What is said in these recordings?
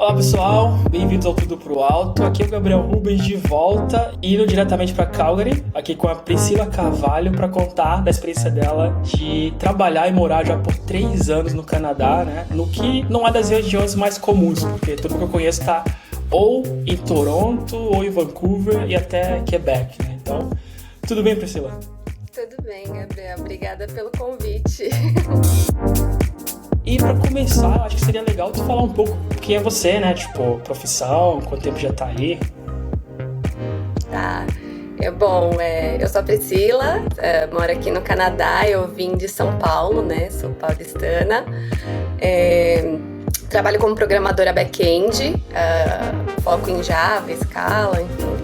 Olá pessoal, bem-vindos ao Tudo Pro Alto. Aqui é o Gabriel Rubens de volta, indo diretamente para Calgary, aqui com a Priscila Carvalho para contar da experiência dela de trabalhar e morar já por 3 anos no Canadá, né? No que não é das regiões mais comuns, porque tudo que eu conheço está ou em Toronto, ou em Vancouver e até Quebec, né? Então, tudo bem, Priscila? Tudo bem, Gabriel. Obrigada pelo convite. E pra começar, eu acho que seria legal tu falar um pouco quem é você, né? Tipo, profissão, quanto tempo já tá aí. Tá. Bom, eu sou a Priscila, moro aqui no Canadá, eu vim de São Paulo, né? Sou paulistana. Trabalho como programadora back-end, foco em Java, Scala, enfim.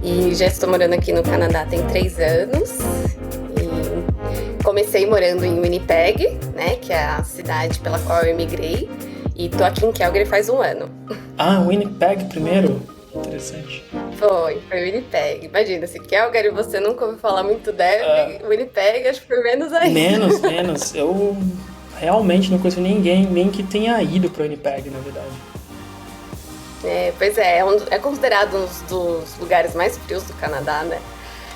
E já estou morando aqui no Canadá tem 3 anos. Comecei morando em Winnipeg, né, que é a cidade pela qual eu emigrei, e tô aqui em Calgary faz 1 ano. Ah, Winnipeg primeiro? Interessante. Foi Winnipeg. Imagina, se Calgary você nunca ouviu falar muito dela, Winnipeg acho que foi menos ainda. Menos. Eu realmente não conheço ninguém, nem que tenha ido pra Winnipeg, na verdade. Pois é considerado um dos lugares mais frios do Canadá, né?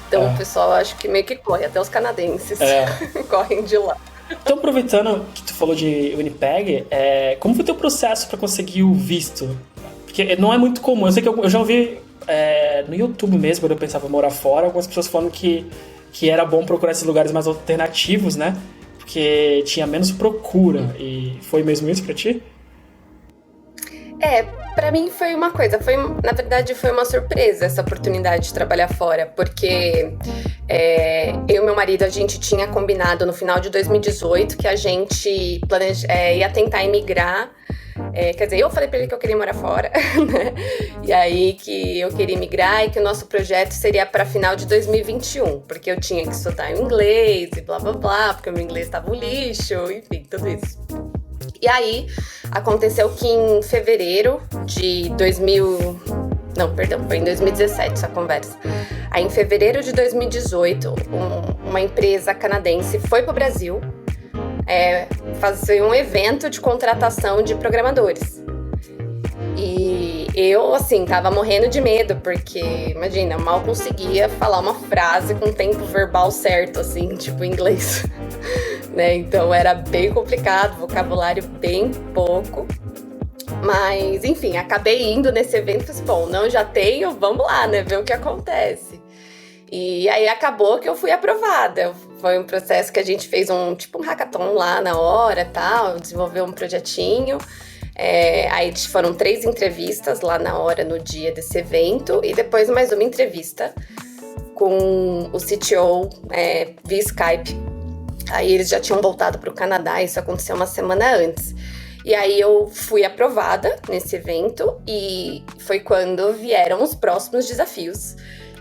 Então o pessoal acho que meio que corre, até os canadenses correm de lá. Então, aproveitando que tu falou de Winnipeg, como foi o teu processo para conseguir o visto? Porque não é muito comum. Eu sei que eu já ouvi no YouTube mesmo, quando eu pensava em morar fora, algumas pessoas falando que era bom procurar esses lugares mais alternativos, né? Porque tinha menos procura. E foi mesmo isso pra ti? Pra mim foi uma coisa, na verdade foi uma surpresa essa oportunidade de trabalhar fora, porque eu e meu marido, a gente tinha combinado no final de 2018 que a gente ia tentar emigrar, quer dizer, eu falei pra ele que eu queria morar fora, né? E aí que eu queria emigrar e que o nosso projeto seria pra final de 2021, porque eu tinha que estudar inglês e blá blá blá, porque o meu inglês tava um lixo, enfim, tudo isso. E aí, aconteceu que em fevereiro de foi em 2017 essa conversa. Aí, em fevereiro de 2018, uma empresa canadense foi pro Brasil fazer um evento de contratação de programadores. E eu, assim, tava morrendo de medo, porque, imagina, eu mal conseguia falar uma frase com tempo verbal certo, assim, tipo em inglês. Né? Então era bem complicado, vocabulário bem pouco. Mas, enfim, acabei indo nesse evento e falei, bom, não, já tenho, vamos lá, né, ver o que acontece. E aí acabou que eu fui aprovada. Foi um processo que a gente fez um hackathon lá na hora, tal, desenvolveu um projetinho. Aí foram 3 entrevistas lá na hora, no dia desse evento, e depois mais uma entrevista com o CTO via Skype. Aí eles já tinham voltado para o Canadá, isso aconteceu uma semana antes. E aí eu fui aprovada nesse evento e foi quando vieram os próximos desafios,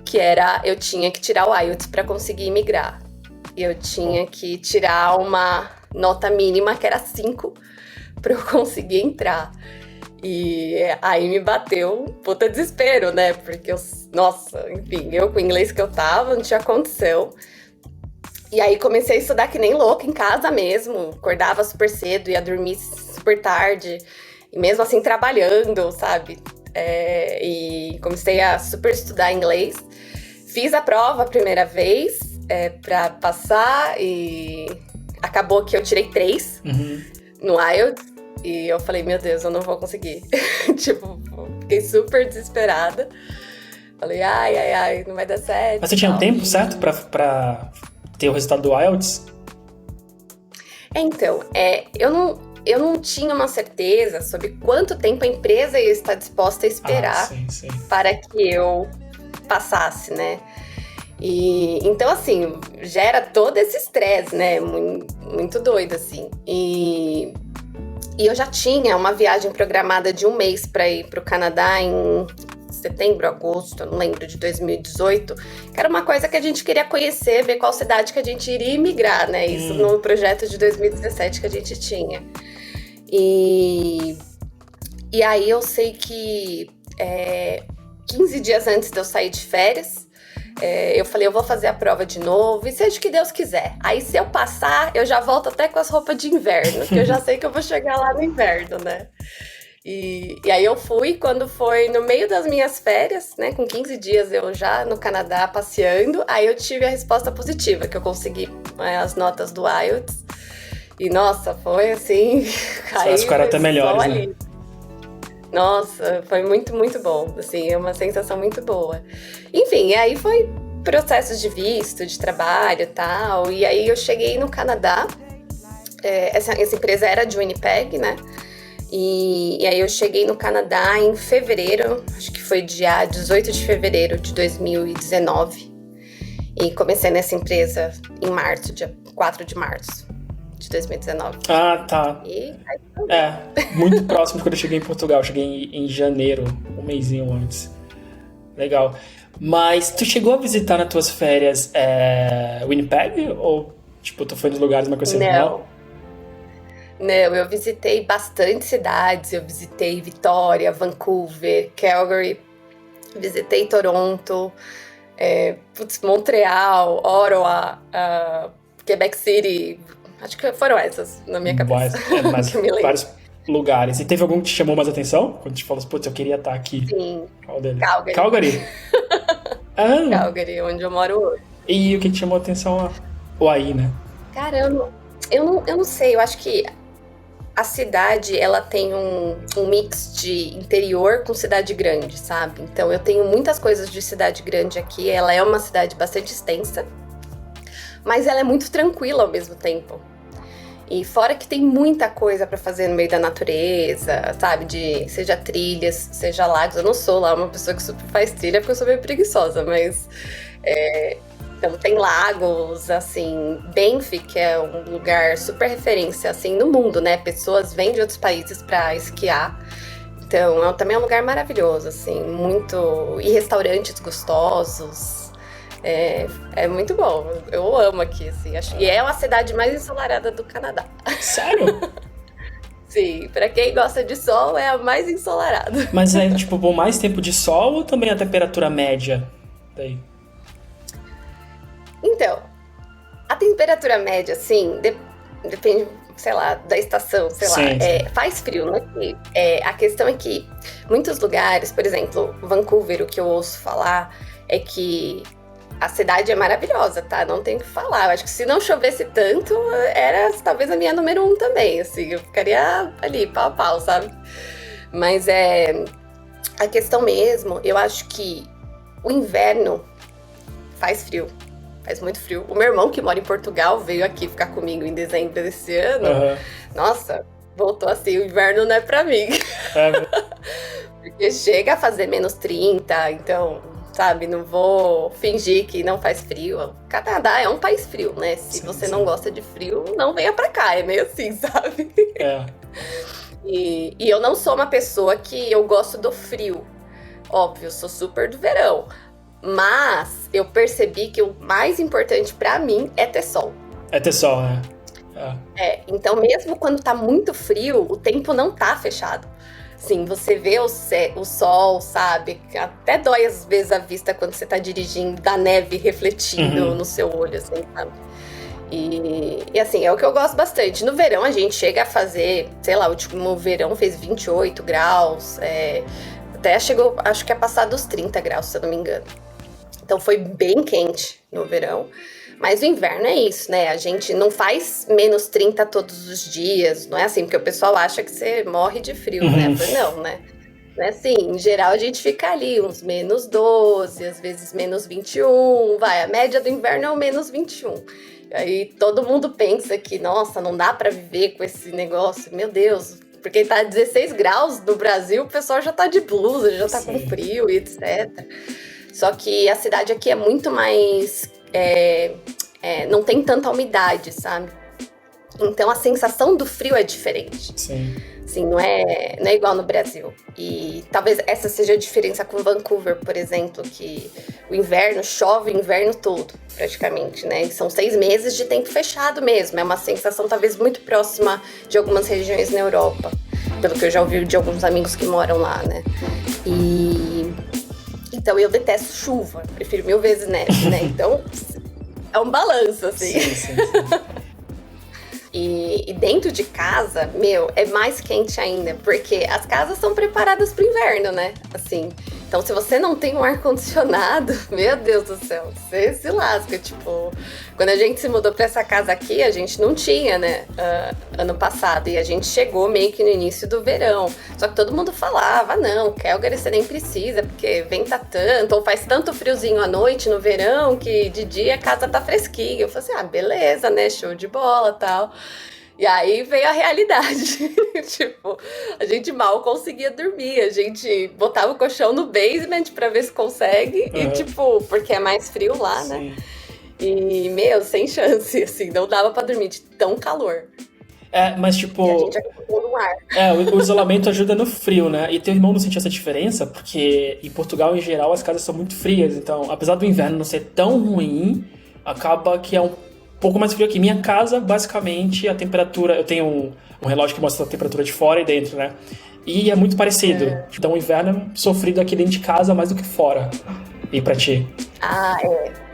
que era eu tinha que tirar o IELTS para conseguir imigrar. E eu tinha que tirar uma nota mínima, que era 5, para eu conseguir entrar. E aí me bateu um puta desespero, né? Porque eu com o inglês que eu tava, não tinha condição. E aí comecei a estudar que nem louca em casa mesmo, acordava super cedo, ia dormir super tarde, e mesmo assim trabalhando, sabe? E comecei a super estudar inglês. Fiz a prova a primeira vez pra passar e acabou que eu tirei 3 no IELTS. E eu falei, meu Deus, eu não vou conseguir. Fiquei super desesperada. Falei, ai, não vai dar certo. Mas você tinha um tempo certo pra ter o resultado do IELTS? Então, eu não tinha uma certeza sobre quanto tempo a empresa ia estar disposta a esperar sim. para que eu passasse, né? E então, assim, gera todo esse estresse, né? Muito doido, assim. E eu já tinha uma viagem programada de 1 mês para ir para o Canadá em setembro, agosto, eu não lembro, de 2018, que era uma coisa que a gente queria conhecer, ver qual cidade que a gente iria emigrar, né? Isso no projeto de 2017 que a gente tinha. E aí eu sei que 15 dias antes de eu sair de férias, eu falei, eu vou fazer a prova de novo, e seja o que Deus quiser. Aí, se eu passar, eu já volto até com as roupas de inverno, que eu já sei que eu vou chegar lá no inverno, né? E aí eu fui, quando foi no meio das minhas férias, né? Com 15 dias eu já no Canadá passeando, aí eu tive a resposta positiva, que eu consegui as notas do IELTS. E, nossa, foi assim... As ficaram até melhores, né? Nossa, foi muito, muito bom. Assim, é uma sensação muito boa. Enfim, e aí foi processos de visto, de trabalho e tal. E aí eu cheguei no Canadá. Essa empresa era de Winnipeg, né? E aí eu cheguei no Canadá em fevereiro, acho que foi dia 18 de fevereiro de 2019. E comecei nessa empresa em março, dia 4 de março de 2019. Ah, tá. E aí, muito próximo de quando eu cheguei em Portugal. Eu cheguei em janeiro, um mêsinho antes. Legal. Mas tu chegou a visitar nas tuas férias Winnipeg? Ou, tipo, tu foi nos lugares uma coisa normal? Não, eu visitei bastante cidades. Eu visitei Vitória, Vancouver, Calgary. Visitei Toronto, Montreal, Ottawa, Quebec City. Acho que foram essas na minha cabeça. Mas vários lugares. E teve algum que te chamou mais atenção? Quando te falou assim, putz, eu queria estar aqui. Sim. Qual deles? Calgary. Calgary? Calgary, onde eu moro hoje. E o que te chamou a atenção ou aí, né? Cara, eu não sei. Eu acho que a cidade, ela tem um mix de interior com cidade grande, sabe? Então, eu tenho muitas coisas de cidade grande aqui. Ela é uma cidade bastante extensa, mas ela é muito tranquila ao mesmo tempo. E fora que tem muita coisa pra fazer no meio da natureza, sabe? Seja trilhas, seja lagos. Eu não sou lá uma pessoa que super faz trilha, porque eu sou meio preguiçosa, mas... Então, tem lagos, assim... Banff, que é um lugar super referência, assim, no mundo, né? Pessoas vêm de outros países pra esquiar. Então, também é um lugar maravilhoso, assim, muito... E restaurantes gostosos. É muito bom. Eu amo aqui, assim. E é a cidade mais ensolarada do Canadá. Sério? Sim, pra quem gosta de sol, é a mais ensolarada. Mas é, tipo, por mais tempo de sol ou também a temperatura média daí? Então, a temperatura média, assim, depende, sei lá, da estação, sei sim, lá. sim. Faz frio, né? A questão é que muitos lugares, por exemplo, Vancouver, o que eu ouço falar é que a cidade é maravilhosa, tá? Não tenho o que falar. Eu acho que se não chovesse tanto, era talvez a minha número 1 também, assim. Eu ficaria ali, pau a pau, sabe? Mas a questão mesmo, eu acho que o inverno faz frio. Faz muito frio. O meu irmão, que mora em Portugal, veio aqui ficar comigo em dezembro desse ano. Uhum. Nossa, voltou assim, o inverno não é pra mim. Porque chega a fazer menos 30, então... Sabe, não vou fingir que não faz frio. O Canadá é um país frio, né? Se você não gosta de frio, não venha pra cá. É meio assim, sabe? E eu não sou uma pessoa que eu gosto do frio. Óbvio, eu sou super do verão. Mas eu percebi que o mais importante pra mim é ter sol. É ter sol, né? Então mesmo quando tá muito frio, o tempo não tá fechado. Sim, você vê o sol, sabe? Até dói às vezes a vista quando você tá dirigindo, da neve refletindo no seu olho, assim, sabe? E assim, é o que eu gosto bastante. No verão a gente chega a fazer, sei lá, o último verão fez 28 graus, até chegou, acho que a passar dos 30 graus, se eu não me engano. Então foi bem quente no verão. Mas o inverno é isso, né? A gente não faz menos 30 todos os dias, não é assim? Porque o pessoal acha que você morre de frio, né? Não, né? Não é assim. Em geral, a gente fica ali uns menos 12, às vezes menos 21. A média do inverno é o menos 21. Aí todo mundo pensa que, nossa, não dá pra viver com esse negócio. Meu Deus, porque tá 16 graus no Brasil, o pessoal já tá de blusa, já tá com frio e etc. Só que a cidade aqui é muito mais... não tem tanta umidade, sabe? Então a sensação do frio é diferente. Sim. Assim, não é igual no Brasil. E talvez essa seja a diferença com Vancouver, por exemplo, que o inverno chove o inverno todo, praticamente, né? E são 6 meses de tempo fechado mesmo. É uma sensação talvez muito próxima de algumas regiões na Europa, pelo que eu já ouvi de alguns amigos que moram lá, né? Então eu detesto chuva, prefiro 1000 vezes neve, né? Então é um balanço, assim. Sim. E dentro de casa, é mais quente ainda, porque as casas são preparadas pro inverno, né? Assim, então se você não tem um ar-condicionado, meu Deus do céu, você se lasca. Tipo, quando a gente se mudou pra essa casa aqui, a gente não tinha, né? Ano passado, e a gente chegou meio que no início do verão. Só que todo mundo falava, não, Calgary você nem precisa, porque venta tanto, ou faz tanto friozinho à noite no verão, que de dia a casa tá fresquinha. Eu falei assim, beleza, né? Show de bola, tal. E aí veio a realidade. Tipo, a gente mal conseguia dormir. A gente botava o colchão no basement pra ver se consegue. E tipo, porque é mais frio lá, Sim. né? E, sem chance, assim, não dava pra dormir de tão calor. Mas tipo... E a gente acabou no ar. O isolamento ajuda no frio, né? E teu irmão não sentiu essa diferença? Porque em Portugal, em geral, as casas são muito frias. Então, apesar do inverno não ser tão ruim, acaba que é um pouco mais frio aqui. Minha casa, basicamente, a temperatura... Eu tenho um relógio que mostra a temperatura de fora e dentro, né? E é muito parecido. Então, o inverno é sofrido aqui dentro de casa mais do que fora. E pra ti?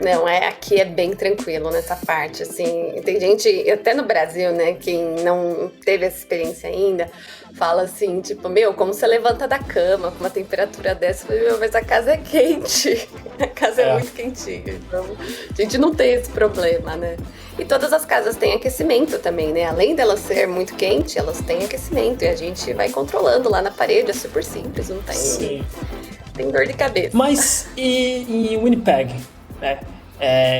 Não, aqui é bem tranquilo nessa parte, assim. Tem gente, até no Brasil, né, quem não teve essa experiência ainda, fala assim, tipo, como você levanta da cama com uma temperatura dessa? Eu falei, mas a casa é quente. A casa é muito quentinha. Então, a gente não tem esse problema, né? E todas as casas têm aquecimento também, né? Além delas ser muito quente, elas têm aquecimento. E a gente vai controlando lá na parede, é super simples, não tem... Sim. Tem dor de cabeça. Mas e em Winnipeg, né?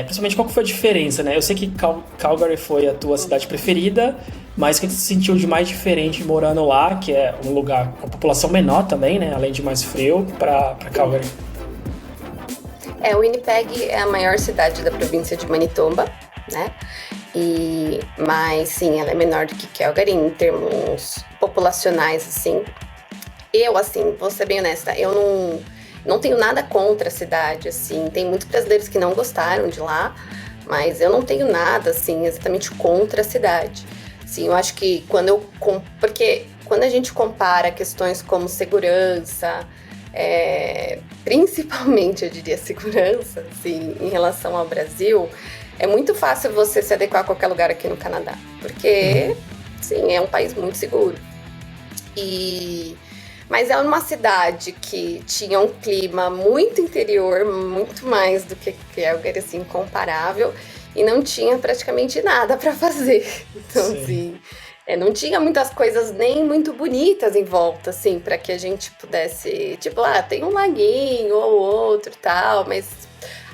Principalmente, qual que foi a diferença, né? Eu sei que Calgary foi a tua cidade preferida, mas o que tu sentiu de mais diferente morando lá, que é um lugar com população menor também, né? Além de mais frio, pra Calgary? Winnipeg é a maior cidade da província de Manitoba, né? Mas sim, ela é menor do que Calgary em termos populacionais, assim. Vou ser bem honesta, eu não tenho nada contra a cidade, assim. Tem muitos brasileiros que não gostaram de lá, mas eu não tenho nada, assim, exatamente contra a cidade. Sim, eu acho que porque quando a gente compara questões como segurança, principalmente, eu diria, segurança, assim, em relação ao Brasil, é muito fácil você se adequar a qualquer lugar aqui no Canadá, porque, sim, é um país muito seguro. Mas é uma cidade que tinha um clima muito interior, muito mais do que Calgary, assim, comparável, e não tinha praticamente nada para fazer. Então, assim, não tinha muitas coisas nem muito bonitas em volta, assim, para que a gente pudesse, tipo, tem um laguinho ou outro e tal, mas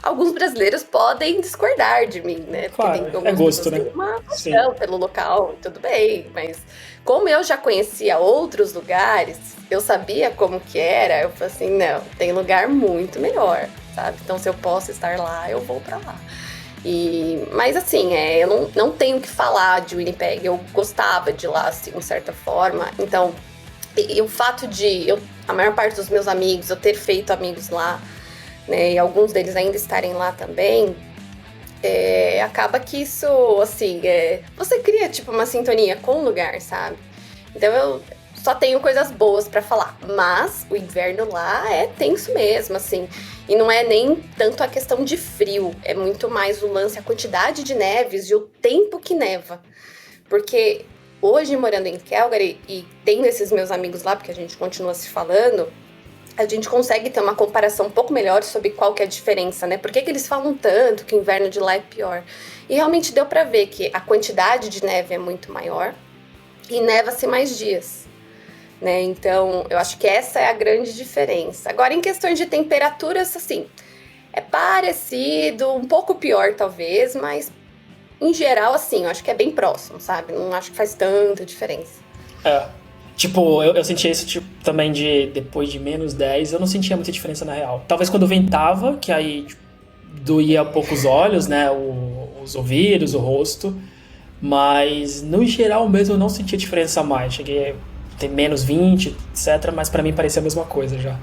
alguns brasileiros podem discordar de mim, né? Claro, porque tem gosto, né? Tem uma paixão pelo local, tudo bem, mas como eu já conhecia outros lugares, eu sabia como que era, eu falei assim, não, tem lugar muito melhor, sabe? Então, se eu posso estar lá, eu vou pra lá. Mas assim, eu não tenho o que falar de Winnipeg, eu gostava de lá, assim, de certa forma. Então, e o fato de a maior parte dos meus amigos, eu ter feito amigos lá, né, e alguns deles ainda estarem lá também, acaba que isso, assim, você cria, tipo, uma sintonia com o lugar, sabe? Então, eu só tenho coisas boas pra falar, mas o inverno lá é tenso mesmo, assim, e não é nem tanto a questão de frio, é muito mais o lance, a quantidade de neves e o tempo que neva, porque hoje, morando em Calgary e tendo esses meus amigos lá, porque a gente continua se falando, a gente consegue ter uma comparação um pouco melhor sobre qual que é a diferença, né? Por que eles falam tanto que o inverno de lá é pior? E realmente deu pra ver que a quantidade de neve é muito maior e neva-se mais dias, né? Então, eu acho que essa é a grande diferença. Agora, em questões de temperaturas, assim, é parecido, um pouco pior talvez, mas em geral, assim, eu acho que é bem próximo, sabe? Não acho que faz tanta diferença. Tipo, eu sentia isso tipo, também depois de menos 10, eu não sentia muita diferença na real. Talvez quando ventava, que aí tipo, doía um pouco os olhos, né? Os ouvidos, o rosto. Mas no geral mesmo eu não sentia diferença mais. Cheguei a ter menos 20, etc. Mas pra mim parecia a mesma coisa já.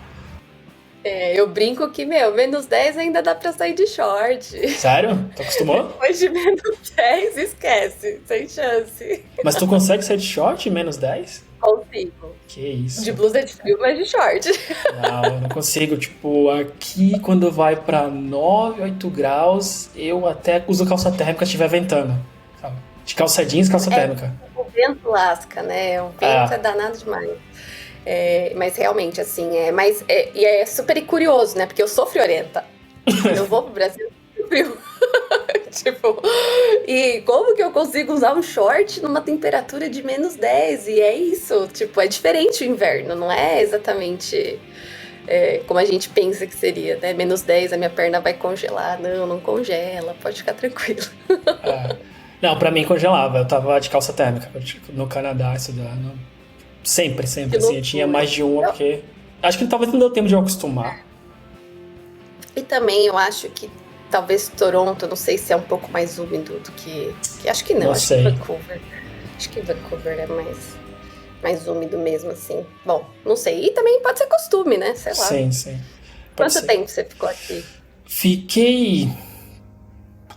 Eu brinco que, menos 10 ainda dá pra sair de short. Sério? Tu acostumou? Depois de menos 10, esquece, sem chance. Mas tu consegue sair de short em menos 10? Consigo. Que isso. De blusa de frio, mas de short. Não, eu não consigo. Tipo, aqui quando vai pra 9, 8 graus, eu até uso calça térmica se estiver ventando. Sabe? De calça jeans, calça térmica. O vento lasca, né? O vento é danado demais. Mas realmente, assim, e é super curioso, né? Porque eu sou friorenta. Eu vou pro Brasil frio. Tipo, e como que eu consigo usar um short numa temperatura de -10? E é isso, tipo, é diferente o inverno, não é exatamente como a gente pensa que seria, né? -10, a minha perna vai congelar. Não congela, pode ficar tranquilo. Não, pra mim congelava, eu tava de calça térmica no Canadá estudando. Sempre, assim, eu tinha mais de uma, porque acho que talvez não deu tempo de eu acostumar. E também eu acho que talvez Toronto, não sei se é um pouco mais úmido do que acho que não, acho que Vancouver. Acho que Vancouver é mais úmido mesmo, assim. Bom, não sei. E também pode ser costume, né? Sei lá. Sim. Quanto tempo você ficou aqui? Fiquei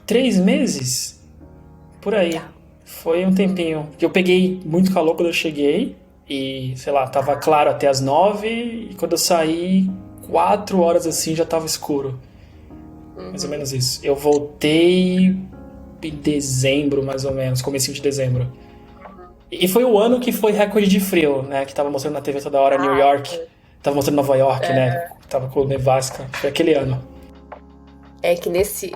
3 meses, por aí. Tá. Foi um tempinho. Eu peguei muito calor quando eu cheguei e, sei lá, tava claro até as 9 e quando eu saí, 4 horas assim, já tava escuro. Mais ou menos isso. Eu voltei em dezembro, mais ou menos, comecinho de dezembro. E foi o ano que foi recorde de frio, né? Que tava mostrando na TV toda hora New York. Tava mostrando Nova York, né? Tava com nevasca. Foi aquele ano. É que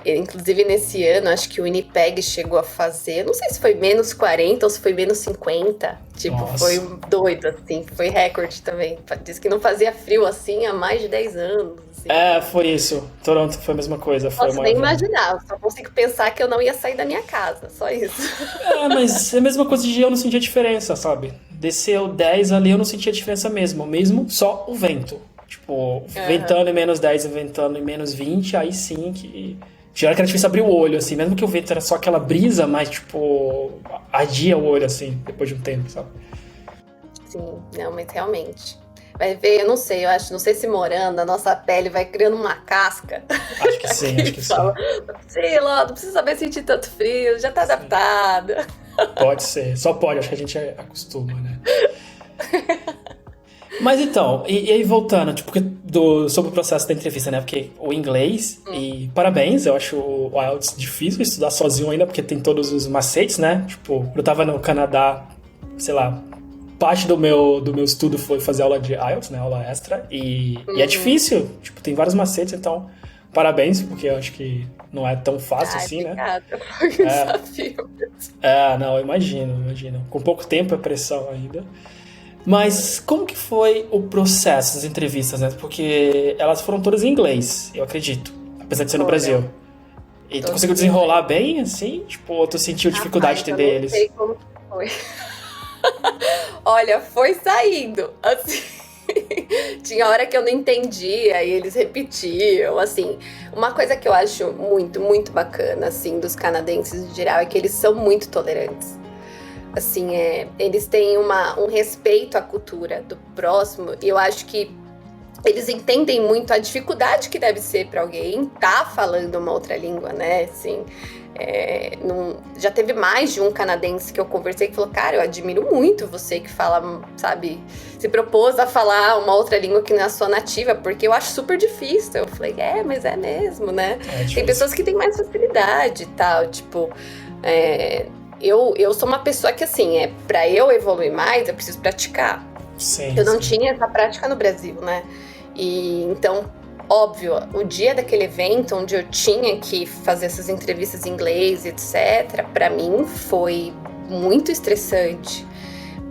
inclusive nesse ano, acho que o Winnipeg chegou a fazer, não sei se foi -40 ou se foi -50. Tipo, nossa. Foi doido, assim, foi recorde também. Diz que não fazia frio assim há mais de 10 anos. Assim. Foi isso. Toronto foi a mesma coisa. Não posso nem imaginar, só consigo pensar que eu não ia sair da minha casa, só isso. Mas é a mesma coisa de eu não sentir a diferença, sabe? Desceu 10 ali, eu não sentia a diferença mesmo só o vento. Tipo, ventando em -10 e ventando em -20, aí sim que... Tinha hora que era difícil abrir o olho, assim, mesmo que o vento era só aquela brisa, mas, tipo, ardia o olho, assim, depois de um tempo, sabe? Sim, não, mas realmente. Vai ver, eu não sei, não sei se morando, a nossa pele vai criando uma casca. Acho que sim, Sei lá, não precisa saber sentir tanto frio, já tá adaptada. Pode ser, só pode, acho que a gente acostuma, né? Mas então, e aí voltando, tipo, sobre o processo da entrevista, né? Porque o inglês, e parabéns, eu acho o IELTS difícil estudar sozinho ainda, porque tem todos os macetes, né? Tipo, eu tava no Canadá, sei lá, parte do meu estudo foi fazer aula de IELTS, né? Aula extra, e é difícil, tipo, tem vários macetes, então parabéns, porque eu acho que não é tão fácil assim, obrigada. Né? Foi um desafio. Não, eu imagino. Com pouco tempo é pressão ainda. Mas como que foi o processo das entrevistas, né? Porque elas foram todas em inglês, eu acredito. Apesar de ser no Brasil. E tu conseguiu desenrolar bem, assim? Tipo, tu sentiu dificuldade de entender eles? Eu não sei como foi. Olha, foi saindo, assim... Tinha hora que eu não entendia e eles repetiam, assim. Uma coisa que eu acho muito, muito bacana, assim, dos canadenses em geral é que eles são muito tolerantes. Assim, eles têm um respeito à cultura do próximo e eu acho que eles entendem muito a dificuldade que deve ser para alguém tá falando uma outra língua, né? Assim, já teve mais de um canadense que eu conversei que falou, cara, eu admiro muito você que fala, sabe, se propôs a falar uma outra língua que não é a sua nativa, porque eu acho super difícil. Eu falei, mas é mesmo, né? Tem pessoas que têm mais facilidade e tal, tipo... Eu sou uma pessoa que, assim, pra eu evoluir mais, eu preciso praticar. Sim, eu não tinha essa prática no Brasil, né? E então, óbvio, o dia daquele evento onde eu tinha que fazer essas entrevistas em inglês, etc., pra mim foi muito estressante.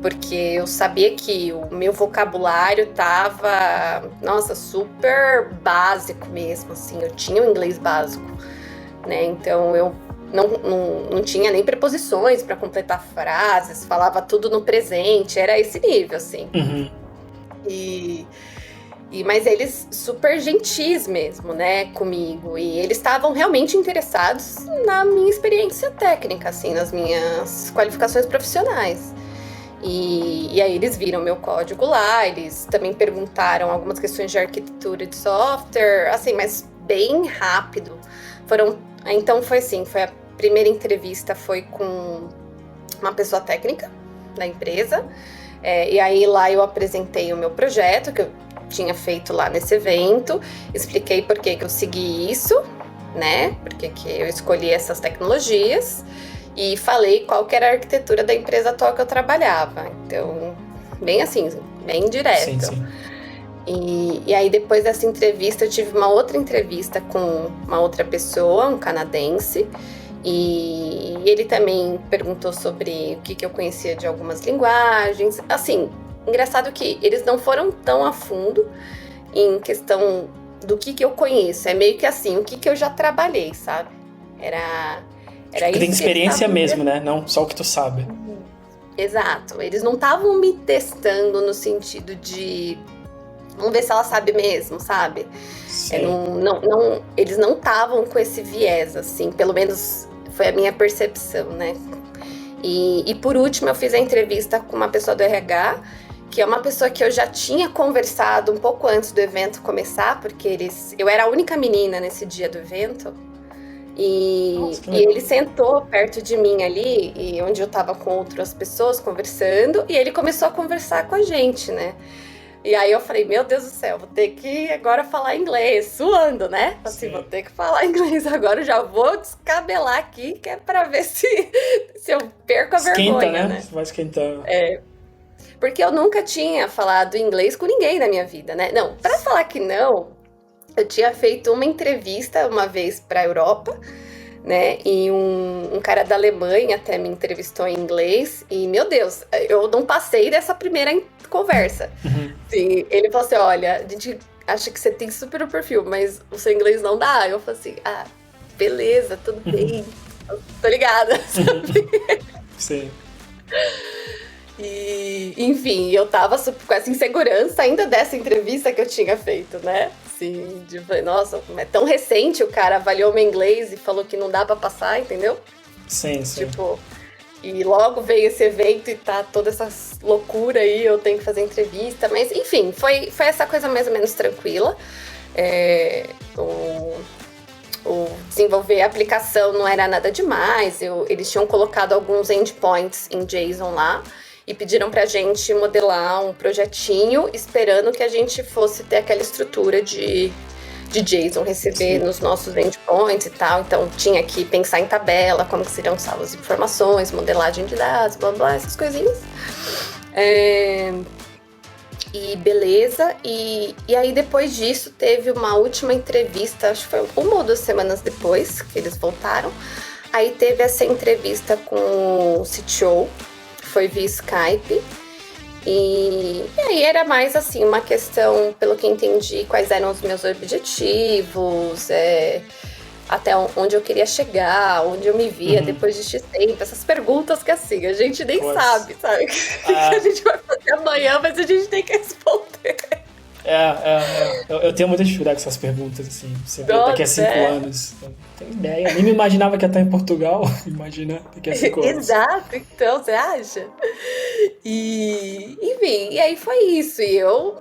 Porque eu sabia que o meu vocabulário tava, nossa, super básico mesmo, assim. Eu tinha o inglês básico, né? Então, eu não tinha nem preposições para completar frases, falava tudo no presente, era esse nível, assim. Uhum. Mas eles super gentis mesmo, né, comigo. E eles estavam realmente interessados na minha experiência técnica, assim, nas minhas qualificações profissionais. E aí eles viram meu código lá, eles também perguntaram algumas questões de arquitetura de software, assim, mas bem rápido. Então foi assim, a primeira entrevista foi com uma pessoa técnica da empresa. E aí lá eu apresentei o meu projeto, que eu tinha feito lá nesse evento, expliquei por que eu segui isso, né? Por que eu escolhi essas tecnologias e falei qual que era a arquitetura da empresa atual que eu trabalhava. Então, bem assim, bem direto. Sim. E aí depois dessa entrevista eu tive uma outra entrevista com uma outra pessoa, um canadense, e ele também perguntou sobre o que eu conhecia de algumas linguagens. Assim, engraçado que eles não foram tão a fundo em questão do que eu conheço. É meio que assim, o que eu já trabalhei, sabe? Era tipo, isso tem experiência que mesmo, né? Não só o que tu sabe. Exato. Eles não estavam me testando no sentido de vamos ver se ela sabe mesmo, sabe? Eles não estavam com esse viés, assim, pelo menos foi a minha percepção, né? E por último, eu fiz a entrevista com uma pessoa do RH, que é uma pessoa que eu já tinha conversado um pouco antes do evento começar, porque eu era a única menina nesse dia do evento, e ele sentou perto de mim ali, e onde eu tava com outras pessoas conversando, e ele começou a conversar com a gente, né? E aí eu falei, meu Deus do céu, vou ter que agora falar inglês, suando, né? Assim, vou ter que falar inglês agora, eu já vou descabelar aqui, que é pra ver se eu perco a vergonha, né? Vai esquentando. Porque eu nunca tinha falado inglês com ninguém na minha vida, né? Não, pra falar que não, eu tinha feito uma entrevista uma vez pra Europa, né? E um cara da Alemanha até me entrevistou em inglês. E, meu Deus, eu não passei dessa primeira conversa. Sim, ele falou assim, olha, a gente acha que você tem super o perfil, mas o seu inglês não dá. Eu falei assim, beleza, tudo bem. Tô ligada, sabe? Sim. E, enfim, eu tava com essa insegurança ainda dessa entrevista que eu tinha feito, né? Assim, nossa, é tão recente, o cara avaliou meu inglês e falou que não dá pra passar, entendeu? Sim. Tipo, e logo veio esse evento e tá toda essa loucura aí, eu tenho que fazer entrevista, mas enfim, foi essa coisa mais ou menos tranquila. O desenvolver a aplicação não era nada demais, eles tinham colocado alguns endpoints em JSON lá, e pediram pra gente modelar um projetinho, esperando que a gente fosse ter aquela estrutura de JSON, receber nos nossos endpoints e tal. Então, tinha que pensar em tabela, como que seriam salvas as informações, modelagem de dados, blá, blá, essas coisinhas. E beleza. E aí, depois disso, teve uma última entrevista, acho que foi 1 ou 2 semanas depois que eles voltaram. Aí, teve essa entrevista com o CTO, foi via Skype, e aí era mais assim, uma questão, pelo que entendi, quais eram os meus objetivos, até onde eu queria chegar, onde eu me via depois de X tempo, essas perguntas que assim, a gente nem sabe, sabe? O que a gente vai fazer amanhã, mas a gente tem que responder. Eu tenho muita dificuldade com essas perguntas, assim, você vê daqui a 5 anos. Não tenho ideia. Eu nem me imaginava que ia estar em Portugal. Imagina daqui a 5 anos. Exato, então, você acha? E, enfim, e aí foi isso. E eu,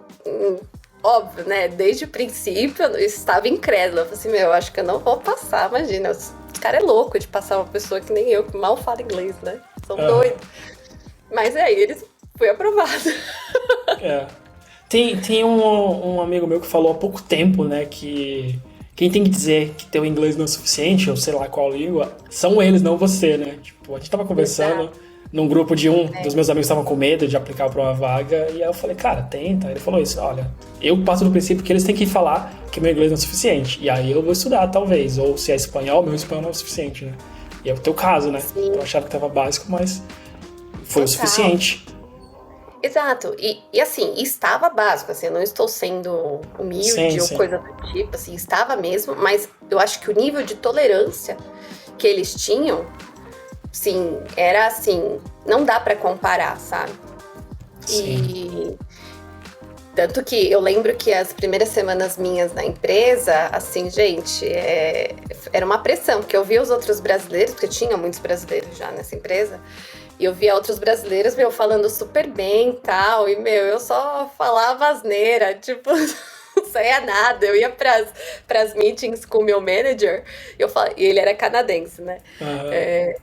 óbvio, né, desde o princípio, eu estava incrédula. Eu falei assim, eu acho que eu não vou passar, imagina. Esse cara é louco de passar uma pessoa que nem eu, que mal fala inglês, né? São doidos. Mas aí, eles fui aprovado. Tem um amigo meu que falou há pouco tempo, né, que quem tem que dizer que teu inglês não é suficiente, ou sei lá qual língua, são eles, não você, né? Tipo, a gente tava conversando num grupo de dos meus amigos estavam com medo de aplicar pra uma vaga, e aí eu falei, cara, tenta. Ele falou isso, olha, eu passo do princípio que eles têm que falar que meu inglês não é suficiente, e aí eu vou estudar, talvez, ou se é espanhol, meu espanhol não é o suficiente, né? E é o teu caso, né? Sim. Eu achava que tava básico, mas foi o suficiente. Exato, e assim, estava básico, assim, eu não estou sendo humilde ou coisa do tipo, assim, estava mesmo, mas eu acho que o nível de tolerância que eles tinham, sim, era assim, não dá pra comparar, sabe? E tanto que eu lembro que as primeiras semanas minhas na empresa, assim, gente, era uma pressão, porque eu via os outros brasileiros, porque tinha muitos brasileiros já nessa empresa, e eu via outros brasileiros, falando super bem e tal, e, eu só falava asneira, tipo, saía nada. Eu ia pras meetings com o meu manager, e ele era canadense, né? Aham.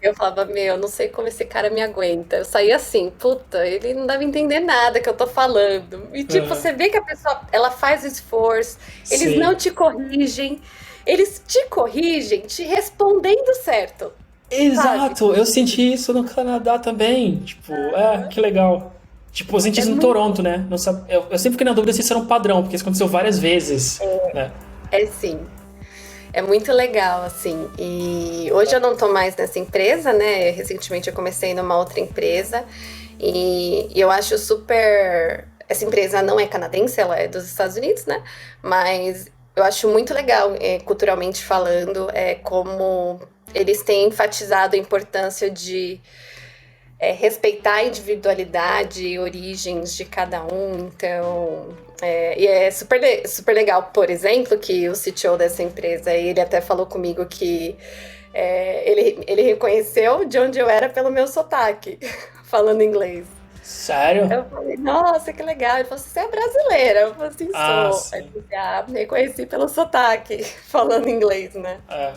Eu falava, meu, não sei como esse cara me aguenta. Eu saía assim, puta, ele não deve entender nada que eu tô falando. E tipo, Aham. você vê que a pessoa, ela faz esforço, eles não Sim. te corrigem, eles te corrigem te respondendo certo, sabe? Exato, eu senti isso no Canadá também. Tipo, que legal. Tipo, eu senti É isso em muito, Toronto, né? Não eu sempre fiquei na dúvida se isso era um padrão, porque isso aconteceu várias vezes, né? é sim. É muito legal, assim. E hoje eu não tô mais nessa empresa, né? Recentemente eu comecei numa outra empresa e eu acho super. Essa empresa não é canadense, ela é dos Estados Unidos, né? Mas eu acho muito legal, culturalmente falando, como eles têm enfatizado a importância de respeitar a individualidade e origens de cada um. Então, e é super, super legal, por exemplo, que o CTO dessa empresa, ele até falou comigo que ele reconheceu de onde eu era pelo meu sotaque, falando inglês. Sério? Eu falei, nossa, que legal. Ele falou assim, você é brasileira? Eu falei assim, Ah, sou. Aí sim. ele falou, reconheci pelo sotaque, falando inglês, né? É,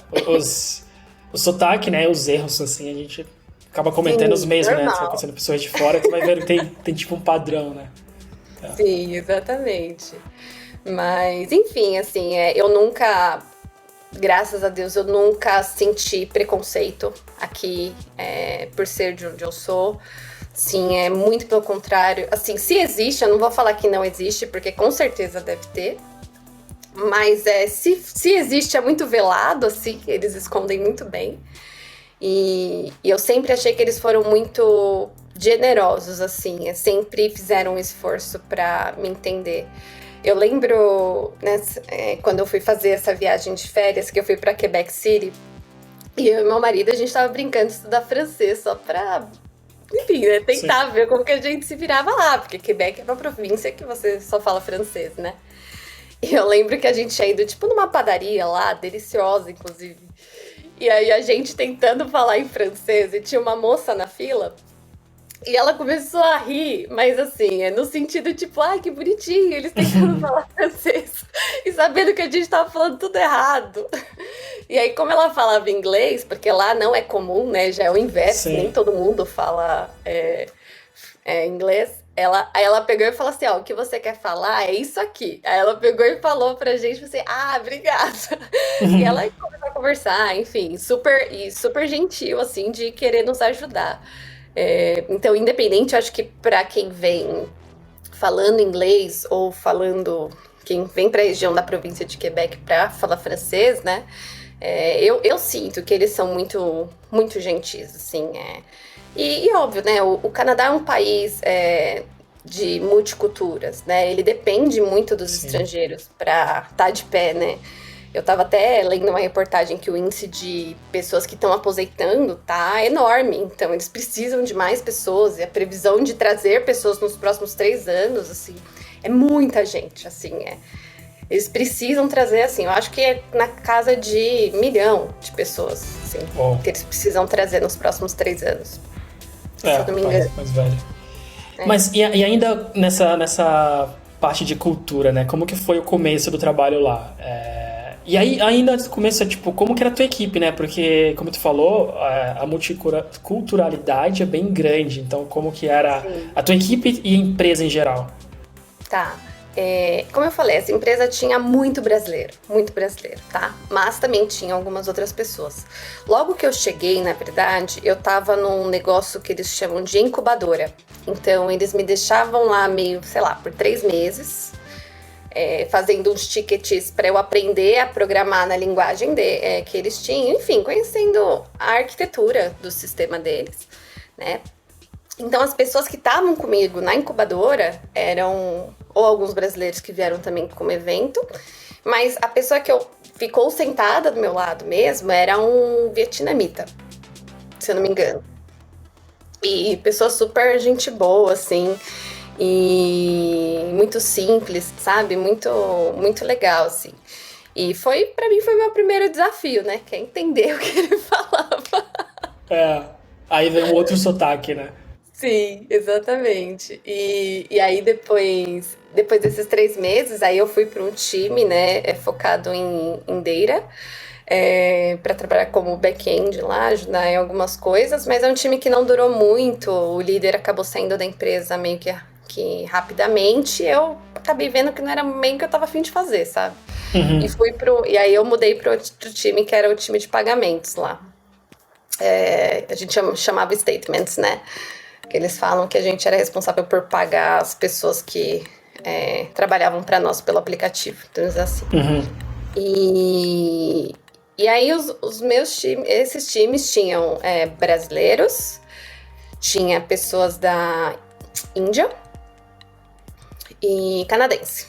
o sotaque, né? Os erros, assim, a gente acaba cometendo os Sim, mesmos, né? Você vai normal. conhecendo pessoas de fora, tu vai ver que tem tipo um padrão, né? É. Sim, exatamente. Mas, enfim, assim, eu nunca, graças a Deus, eu nunca senti preconceito aqui, por ser de onde eu sou. Sim, é muito pelo contrário. Assim, se existe, eu não vou falar que não existe, porque com certeza deve ter. Mas se existe, é muito velado, assim, eles escondem muito bem. E eu sempre achei que eles foram muito generosos, assim, sempre fizeram um esforço para me entender. Eu lembro, né, quando eu fui fazer essa viagem de férias, que eu fui para Quebec City, e eu e meu marido, a gente tava brincando de estudar francês só pra, enfim, né, Sim. tentar ver como que a gente se virava lá, porque Quebec é uma província que você só fala francês, né? E eu lembro que a gente tinha ido, tipo, numa padaria lá, deliciosa, inclusive. E aí a gente tentando falar em francês, e tinha uma moça na fila, e ela começou a rir, mas assim, no sentido tipo, ai, que bonitinho, eles tentando falar francês e sabendo que a gente tava falando tudo errado. E aí, como ela falava inglês, porque lá não é comum, né? Já é o inverso, nem Sim. todo mundo fala inglês. Aí ela pegou e falou assim: ó, o que você quer falar é isso aqui. Aí ela pegou e falou pra gente, assim, ah, obrigada. E ela começou a conversar, enfim, super gentil, assim, de querer nos ajudar. Então, independente, eu acho que para quem vem falando inglês ou falando, quem vem para a região da província de Quebec para falar francês, né? Eu sinto que eles são muito, muito gentis, assim. E óbvio, né? O Canadá é um país de multiculturas, né? Ele depende muito dos Sim. estrangeiros para estar de pé, né? Eu estava até lendo uma reportagem que o índice de pessoas que estão aposentando tá enorme. Então, eles precisam de mais pessoas. E a previsão de trazer pessoas nos próximos 3 anos, assim, é muita gente, assim, Eles precisam trazer, assim, eu acho que é na casa de 1 milhão de pessoas, assim, Bom, que eles precisam trazer nos próximos 3 anos, se eu não me engano. mais velho. É. Mas e ainda nessa parte de cultura, né? Como que foi o começo do trabalho lá? E aí, ainda no começo, tipo, como que era a tua equipe, né? Porque, como tu falou, a multiculturalidade é bem grande. Então, como que era Sim. a tua equipe e a empresa em geral? Tá. Como eu falei, essa empresa tinha muito brasileiro, tá? Mas também tinha algumas outras pessoas. Logo que eu cheguei, na verdade, eu tava num negócio que eles chamam de incubadora. Então, eles me deixavam lá meio, sei lá, por 3 meses, fazendo uns tickets para eu aprender a programar na linguagem que eles tinham, enfim, conhecendo a arquitetura do sistema deles, né? Então, as pessoas que estavam comigo na incubadora eram ou alguns brasileiros que vieram também como evento, mas a pessoa que ficou sentada do meu lado mesmo era um vietnamita, se eu não me engano. E pessoa super gente boa, assim, e muito simples, sabe? Muito, muito legal, assim. E para mim, foi meu primeiro desafio, né? Que é entender o que ele falava. É, aí vem um outro sotaque, né? Sim, exatamente. E aí depois desses 3 meses, aí eu fui para um time, né, focado em data, para trabalhar como back-end lá, ajudar em algumas coisas, mas é um time que não durou muito, o líder acabou saindo da empresa meio que rapidamente, eu acabei vendo que não era bem o que eu tava a fim de fazer, sabe? Uhum. E aí eu mudei para outro time, que era o time de pagamentos lá. A gente chamava statements, né? Que eles falam que a gente era responsável por pagar as pessoas que trabalhavam para nós pelo aplicativo, então assim. Uhum. E aí os meus times, esses times tinham brasileiros, tinha pessoas da Índia e canadense.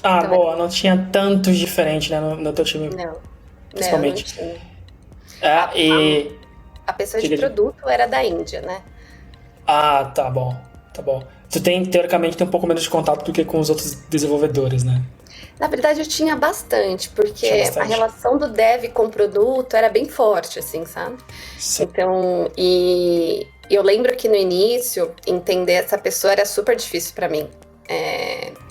Ah, Então, boa, não tinha tantos diferentes, né, no teu time, não principalmente. tinha. É, e... A pessoa de Diga, diga. produto era da Índia, né? Ah, tá bom, tá bom. Tu tem, teoricamente, tem um pouco menos de contato do que com os outros desenvolvedores, né? Na verdade, eu tinha bastante, porque Tinha a bastante. relação do dev com o produto era bem forte, assim, sabe? Sim. Então, e eu lembro que no início, entender essa pessoa era super difícil pra mim.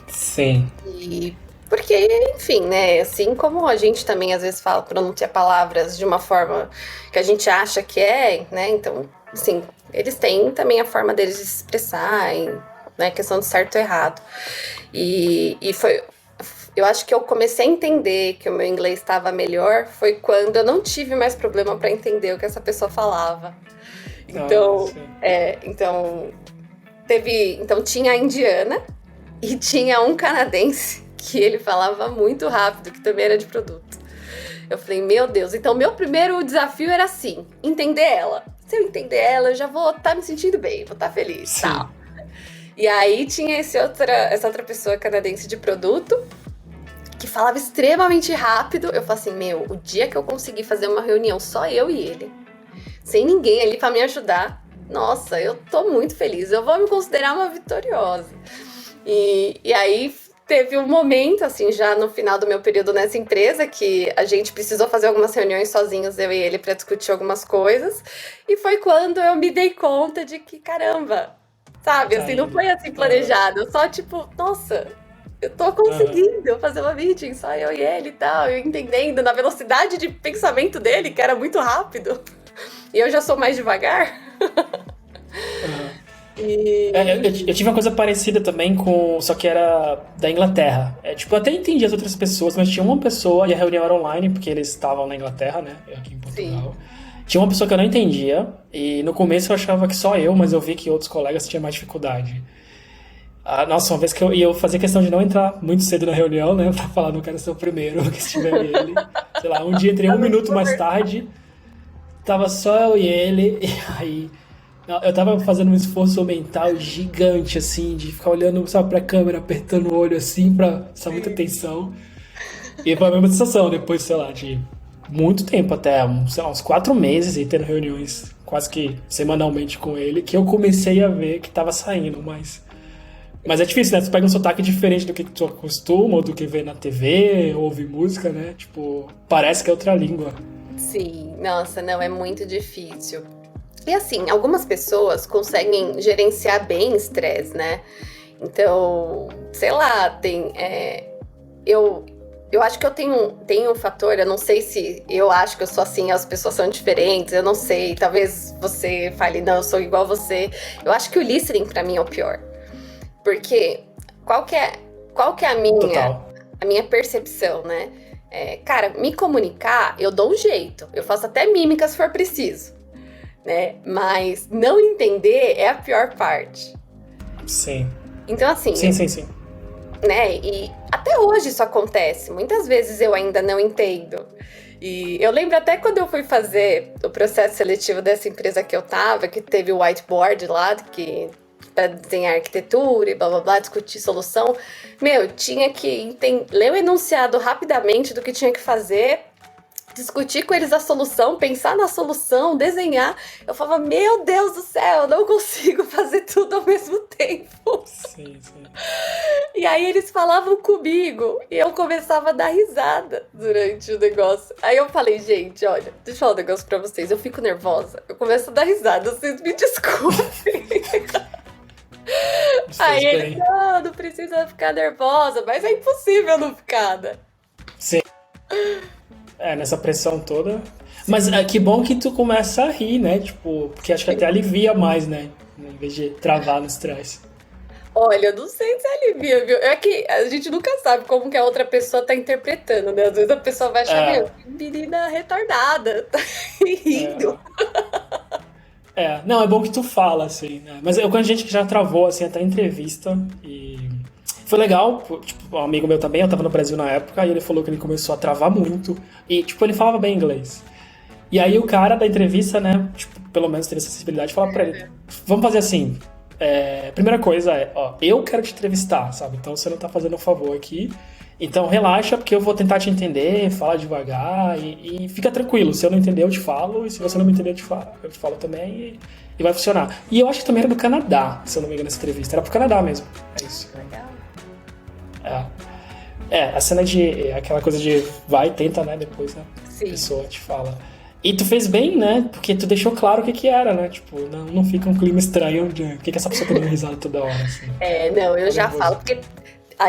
Sim. E porque, enfim, né? Assim como a gente também às vezes fala, pronuncia palavras de uma forma que a gente acha que né? Então, assim, eles têm também a forma deles de se expressar, né? Questão de certo e errado. E foi. Eu acho que eu comecei a entender que o meu inglês estava melhor foi quando eu não tive mais problema para entender o que essa pessoa falava. Ah, Então, sim. então tinha a indiana e tinha um canadense que ele falava muito rápido, que também era de produto. Eu falei, meu Deus, então meu primeiro desafio era assim, entender ela. Se eu entender ela, eu já vou estar me sentindo bem, vou estar feliz, Sim. tal. E aí tinha essa outra pessoa canadense de produto que falava extremamente rápido. Eu falei assim, meu, o dia que eu conseguir fazer uma reunião só eu e ele, sem ninguém ali pra me ajudar, nossa, eu tô muito feliz, eu vou me considerar uma vitoriosa. E aí teve um momento, assim, já no final do meu período nessa empresa, que a gente precisou fazer algumas reuniões sozinhos, eu e ele, pra discutir algumas coisas. E foi quando eu me dei conta de que, caramba, sabe, Tá assim, não indo. foi assim planejado. Só tipo, nossa, eu tô Aham. conseguindo fazer uma meeting, só eu e ele e tal, eu entendendo na velocidade de pensamento dele, que era muito rápido. E eu já sou mais devagar. Aham. Eu E. tive uma coisa parecida também com. Só que era da Inglaterra. Tipo, eu até entendi as outras pessoas, mas tinha uma pessoa, e a reunião era online, porque eles estavam na Inglaterra, né? Eu aqui em Sim. Portugal. Tinha uma pessoa que eu não entendia, e no começo eu achava que só eu, mas eu vi que outros colegas tinham mais dificuldade. Ah, nossa, uma vez que eu fazia questão de não entrar muito cedo na reunião, né? Pra falar, não quero ser o primeiro que estiver ele. Sei lá, um dia entrei um minuto mais tarde, tava só eu e ele, e aí. Eu tava fazendo um esforço mental gigante, assim, de ficar olhando, sabe, pra câmera, apertando o olho, assim, pra prestar muita atenção. E foi a mesma sensação, depois, sei lá, de muito tempo, até sei lá, uns 4 meses, e tendo reuniões quase que semanalmente com ele, que eu comecei a ver que tava saindo, mas é difícil, né? Tu pega um sotaque diferente do que tu acostuma, ou do que vê na TV, ouve música, né? Tipo, parece que é outra língua. Sim, nossa, não, é muito difícil. E assim, algumas pessoas conseguem gerenciar bem estresse, né? Então, sei lá, eu acho que eu tenho um fator, eu não sei se eu acho que eu sou assim, as pessoas são diferentes, eu não sei, talvez você fale, não, eu sou igual a você. Eu acho que o listening pra mim é o pior. Porque qual que é Total. a minha percepção, né? Cara, me comunicar, eu dou um jeito. Eu faço até mímica se for preciso, né? Mas não entender é a pior parte. Sim. Então, assim, Sim, sim, sim. né? E até hoje isso acontece. Muitas vezes eu ainda não entendo. E eu lembro até quando eu fui fazer o processo seletivo dessa empresa que eu tava, que teve o whiteboard lá, que para desenhar arquitetura e blá blá blá, discutir solução. Meu, tinha que ler o enunciado rapidamente do que tinha que fazer, discutir com eles a solução, pensar na solução, desenhar. Eu falava, meu Deus do céu, eu não consigo fazer tudo ao mesmo tempo. Sim. sim, sim. E aí eles falavam comigo e eu começava a dar risada durante o negócio. Aí eu falei, gente, olha, deixa eu falar um negócio pra vocês. Eu fico nervosa, eu começo a dar risada, vocês me desculpem. Isso Aí fez eles, bem. não precisa ficar nervosa, mas é impossível não ficar, né? Sim. Nessa pressão toda. Mas que bom que tu começa a rir, né? Tipo, porque acho que até alivia mais, né? Em vez de travar no estresse. Olha, eu não sei se alivia, viu? É que a gente nunca sabe como que a outra pessoa tá interpretando, né? Às vezes a pessoa vai achar, meu, É, que menina retardada, tá rindo. é, não, é bom que tu fala, assim, né? Mas eu conheço gente que já travou, assim, até entrevista e foi legal, tipo, um amigo meu também, eu tava no Brasil na época, e ele falou que ele começou a travar muito e, tipo, ele falava bem inglês. E aí o cara da entrevista, né, tipo, pelo menos teve essa sensibilidade de falar pra ele, vamos fazer assim, primeira coisa é, ó, eu quero te entrevistar, sabe? Então você não tá fazendo um favor aqui, então relaxa, porque eu vou tentar te entender, falar devagar e fica tranquilo, se eu não entender eu te falo, e se você não me entender eu te falo também e vai funcionar. E eu acho que também era do Canadá, se eu não me engano, essa entrevista, era pro Canadá mesmo, é isso. Legal. A cena de, aquela coisa de vai, tenta, né, depois, né, a Sim. pessoa te fala. E tu fez bem, né? Porque tu deixou claro o que que era, né? Tipo, não fica um clima estranho de o que que essa pessoa tá dando risada toda hora, assim. Não, eu Tá já nervoso. falo, porque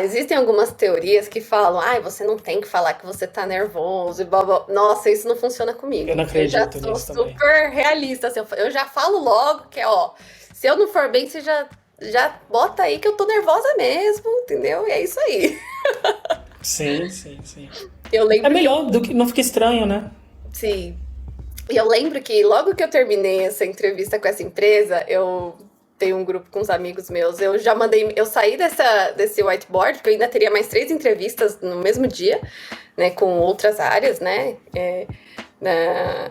existem algumas teorias que falam, ai, você não tem que falar que você tá nervoso e blá, blá. Nossa, isso não funciona Eu comigo. não Eu já acredito sou nisso também. super realista, assim, eu já falo logo que, ó, se eu não for bem, você já bota aí que eu tô nervosa mesmo, entendeu? E é isso aí. Sim, sim, sim. Eu É lembro que melhor do que não fica estranho, né? sim. E eu lembro que logo que eu terminei essa entrevista com essa empresa, eu tenho um grupo com uns amigos meus, eu já mandei, eu saí desse whiteboard, porque eu ainda teria mais 3 entrevistas no mesmo dia, né, com outras áreas, né,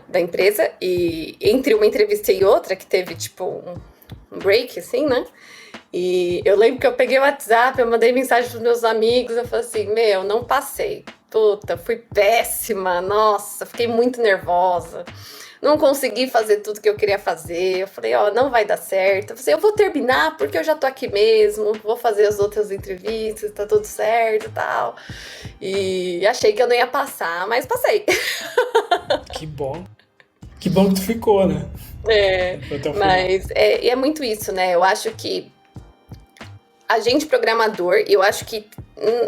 da empresa, e entre uma entrevista e outra, que teve, tipo, um break, assim, né, e eu lembro que eu peguei o WhatsApp, eu mandei mensagem pros meus amigos, eu falei assim, meu, não passei. Puta, fui péssima, nossa, fiquei muito nervosa. Não consegui fazer tudo que eu queria fazer. Eu falei, ó, não vai dar certo. Eu falei, eu vou terminar porque eu já tô aqui mesmo, vou fazer as outras entrevistas, tá tudo certo e tal. E achei que eu não ia passar, mas passei. Que bom. Que bom que tu ficou, né? É, Foi até o final. mas e é muito isso, né? Eu acho que a gente programador, eu acho que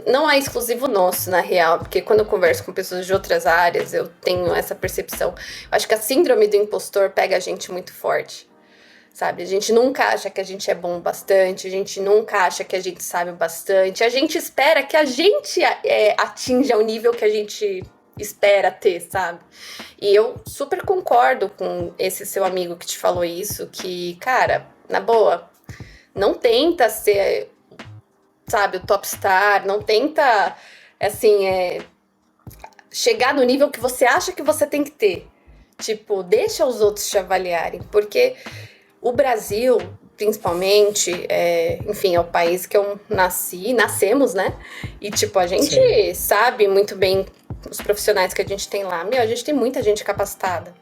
não é exclusivo nosso, na real, porque quando eu converso com pessoas de outras áreas, eu tenho essa percepção. Eu acho que a síndrome do impostor pega a gente muito forte, sabe? A gente nunca acha que a gente é bom bastante, a gente nunca acha que a gente sabe bastante, a gente espera que a gente atinja o nível que a gente espera ter, sabe? E eu super concordo com esse seu amigo que te falou isso, que, cara, na boa, não tenta ser, sabe, o top star, não tenta, assim, chegar no nível que você acha que você tem que ter. Tipo, deixa os outros te avaliarem, porque o Brasil, principalmente, enfim, é o país que eu nascemos, né? E, tipo, a gente Sim. sabe muito bem os profissionais que a gente tem lá. Meu, a gente tem muita gente capacitada.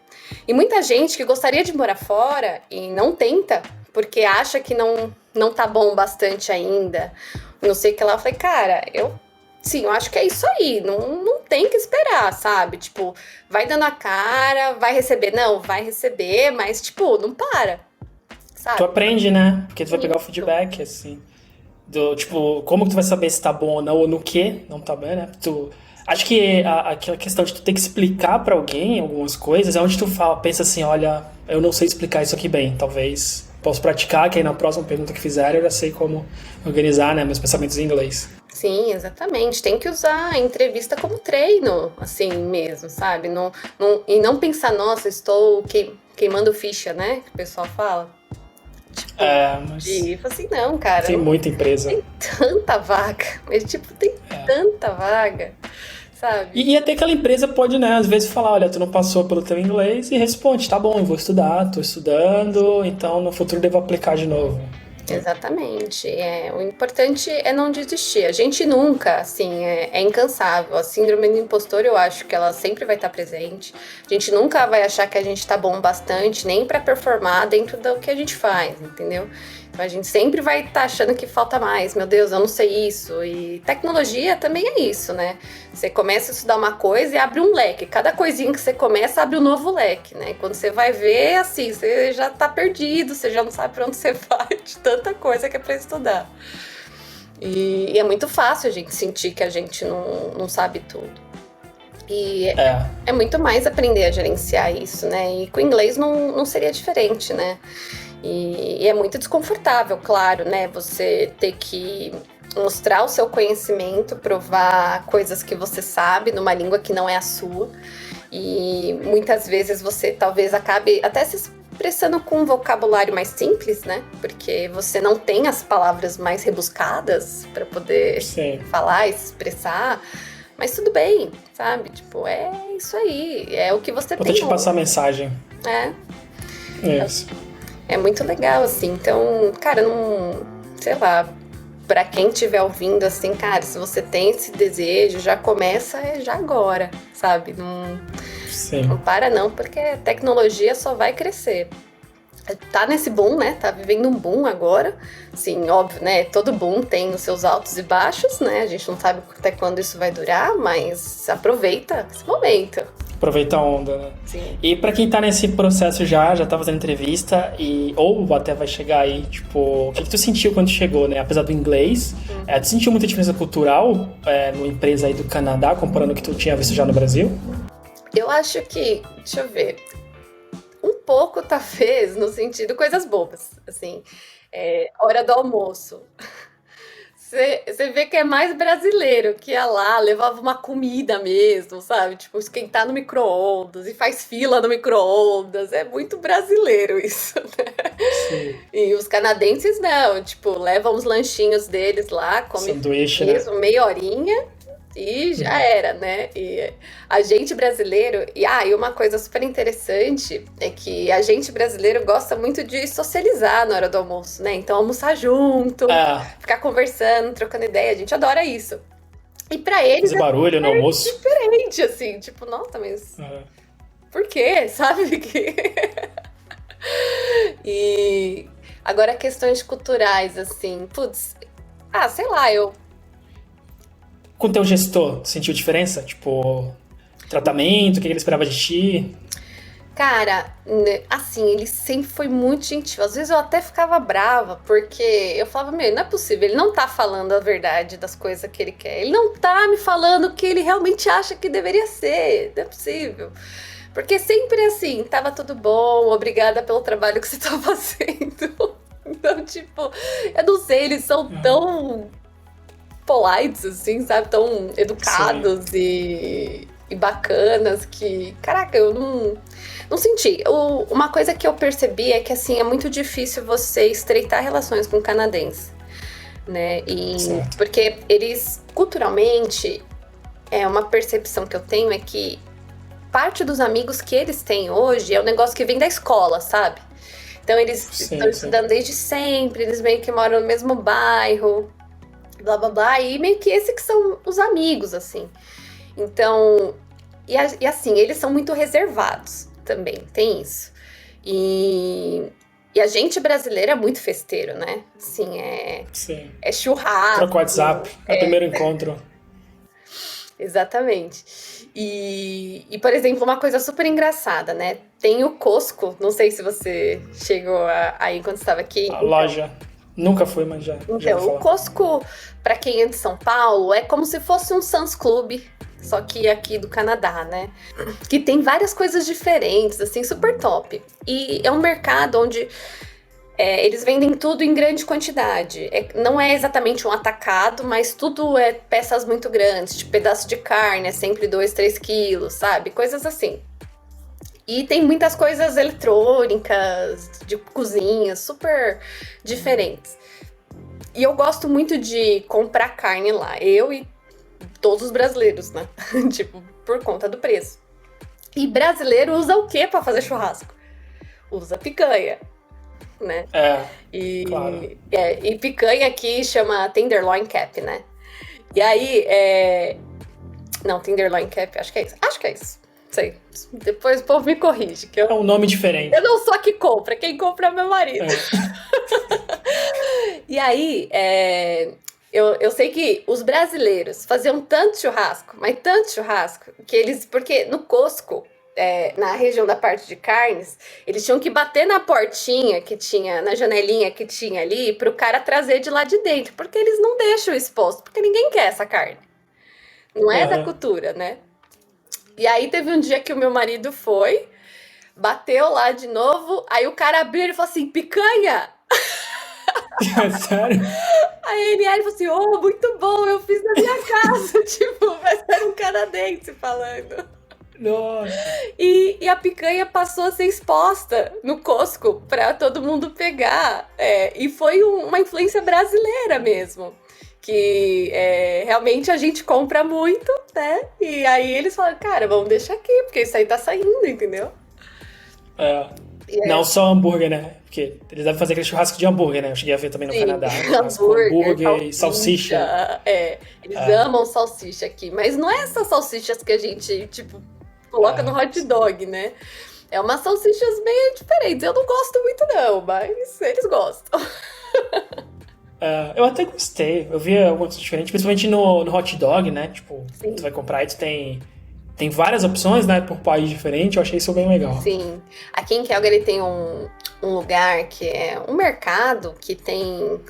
E muita gente que gostaria de morar fora e não tenta, porque acha que não tá bom bastante ainda. Não sei o que lá. Eu falei, cara, sim, eu acho que é isso aí. Não tem que esperar, sabe? Tipo, vai dando a cara, vai receber. Não, vai receber, mas, tipo, não para, Tu sabe? aprende, né? Porque tu vai pegar o Isso. feedback, assim. Do, tipo, como que tu vai saber se tá bom ou não, ou no que não tá bem, né? Acho que aquela questão de tu ter que explicar pra alguém algumas coisas é onde tu fala, pensa assim, olha, eu não sei explicar isso aqui bem, talvez posso praticar, que aí na próxima pergunta que fizerem eu já sei como organizar, né, meus pensamentos em inglês. Sim, exatamente. Tem que usar a entrevista como treino, assim mesmo, sabe? E não pensar, nossa, estou queimando ficha, né? Que o pessoal fala. Tipo, Mas assim, não, cara, tem não muita empresa. tem tanta vaga. Mas, tipo, tem tanta vaga, sabe? E até aquela empresa pode, né, às vezes falar, olha, tu não passou pelo teu inglês e responde, tá bom, eu vou estudar, tô estudando, então no futuro devo aplicar de novo. Exatamente. O importante é não desistir. A gente nunca, assim, é incansável. A síndrome do impostor, eu acho que ela sempre vai estar presente. A gente nunca vai achar que a gente tá bom bastante, nem para performar dentro do que a gente faz, entendeu? Então a gente sempre vai estar achando que falta mais. Meu Deus, eu não sei isso. E tecnologia também é isso, né? Você começa a estudar uma coisa e abre um leque. Cada coisinha que você começa abre um novo leque, né? Quando você vai ver, assim, você já tá perdido, você já não sabe pra onde você vai, de tanta coisa que é pra estudar. E é muito fácil a gente sentir que a gente não sabe tudo. E é muito mais aprender a gerenciar isso, né? E com o inglês não seria diferente, né? E é muito desconfortável, claro, né? Você ter que mostrar o seu conhecimento, provar coisas que você sabe numa língua que não é a sua. E muitas vezes você talvez acabe até se expressando com um vocabulário mais simples, né? Porque você não tem as palavras mais rebuscadas para poder falar e se expressar. Mas tudo bem, sabe? Tipo, é isso aí. É o que você tem. Vou te passar a mensagem. Isso. É muito legal, assim. Então, cara, sei lá, pra quem estiver ouvindo, assim, cara, se você tem esse desejo, já começa já agora, sabe? Não para não, porque a tecnologia só vai crescer. Tá nesse boom, né? Tá vivendo um boom agora. Sim, óbvio, né? Todo boom tem os seus altos e baixos, né? A gente não sabe até quando isso vai durar, mas aproveita esse momento. Aproveita a onda, né? Sim. E pra quem tá nesse processo já tá fazendo entrevista, ou até vai chegar aí, tipo, o que tu sentiu quando chegou, né? Apesar do inglês, tu sentiu muita diferença cultural numa empresa aí do Canadá, comparando o que tu tinha visto já no Brasil? Eu acho que, deixa eu ver, um pouco talvez no sentido coisas bobas, assim, hora do almoço. Você vê que é mais brasileiro, que ia lá, levava uma comida mesmo, sabe? Tipo, esquentar no micro-ondas e faz fila no micro-ondas. É muito brasileiro isso, né? Sim. E os canadenses não, tipo, levam os lanchinhos deles lá, comem sanduíche, mesmo, meia horinha e já era, né? E a gente brasileiro... E uma coisa super interessante é que a gente brasileiro gosta muito de socializar na hora do almoço, né? Então, almoçar junto, ficar conversando, trocando ideia. A gente adora isso. E pra eles fazer barulho no almoço. Diferente, assim. Tipo, nossa, mas... Por quê? Sabe? E... Agora, questões culturais, assim... Putz... sei lá, Com o teu gestor, sentiu diferença? Tipo, tratamento, o que ele esperava de ti? Cara, assim, ele sempre foi muito gentil. Às vezes eu até ficava brava, porque eu falava, não é possível, ele não tá falando a verdade das coisas que ele quer. Ele não tá me falando o que ele realmente acha que deveria ser. Não é possível. Porque sempre assim, tava tudo bom, obrigada pelo trabalho que você tá fazendo. Então, tipo, eu não sei, eles são tão polites, assim, sabe? Tão educados e bacanas que, caraca, eu não senti. Uma coisa que eu percebi é que, assim, é muito difícil você estreitar relações com canadenses, né? Porque eles, culturalmente, uma percepção que eu tenho é que parte dos amigos que eles têm hoje é um negócio que vem da escola, sabe? Então, eles estão estudando desde sempre, eles meio que moram no mesmo bairro, blá blá blá, e meio que esses que são os amigos, assim. Então, e assim, eles são muito reservados também, tem isso. E a gente brasileiro é muito festeiro, né? Assim, é churrasco. Troca o WhatsApp, é o primeiro encontro. Exatamente. E, por exemplo, uma coisa super engraçada, né? Tem o Costco, não sei se você chegou aí quando estava aqui. A loja. Nunca fui, mas já. Então, o Costco, pra quem é de São Paulo, é como se fosse um Sam's Club, só que aqui do Canadá, né? Que tem várias coisas diferentes, assim, super top. E é um mercado onde eles vendem tudo em grande quantidade. Não é exatamente um atacado, mas tudo é peças muito grandes, tipo pedaço de carne, é sempre 2, 3 quilos, sabe? Coisas assim. E tem muitas coisas eletrônicas, de cozinha, super diferentes. E eu gosto muito de comprar carne lá. Eu e todos os brasileiros, né? Tipo, por conta do preço. E brasileiro usa o quê pra fazer churrasco? Usa picanha, né? Claro. E picanha aqui chama tenderloin cap, né? E aí, não, tenderloin cap, acho que é isso. sei. Depois o povo me corrige. Que É um nome diferente. eu não sou a que compra, quem compra é meu marido. E aí, eu sei que os brasileiros faziam tanto churrasco, mas tanto churrasco, que eles... Porque no Costco, na região da parte de carnes, eles tinham que bater na portinha que tinha, na janelinha que tinha ali, pro cara trazer de lá de dentro, porque eles não deixam exposto, porque ninguém quer essa carne. Não é da cultura, né? E aí teve um dia que o meu marido foi, bateu lá de novo, aí o cara abriu e falou assim, picanha! Sério? Aí ele falou assim, oh, muito bom, eu fiz na minha casa, tipo, mas era um canadense falando. Nossa. E a picanha passou a ser exposta no Costco pra todo mundo pegar, e foi uma influência brasileira mesmo. Que realmente a gente compra muito, né? E aí eles falam, cara, vamos deixar aqui, porque isso aí tá saindo, entendeu? Não só hambúrguer, né? Porque eles devem fazer aquele churrasco de hambúrguer, né? Eu cheguei a ver também no Canadá. Hambúrguer e salsicha. Eles amam salsicha aqui. Mas não é essas salsichas que a gente, tipo, coloca no hot dog, né? É umas salsichas meio diferentes. Eu não gosto muito, não, mas eles gostam. Eu até gostei. Eu vi algumas coisas diferentes, principalmente no hot dog, né? Tipo, tu vai comprar e tu tem várias opções, né? Por país diferente. Eu achei isso bem legal. Sim. Aqui em Calgary tem um lugar que é um mercado que tem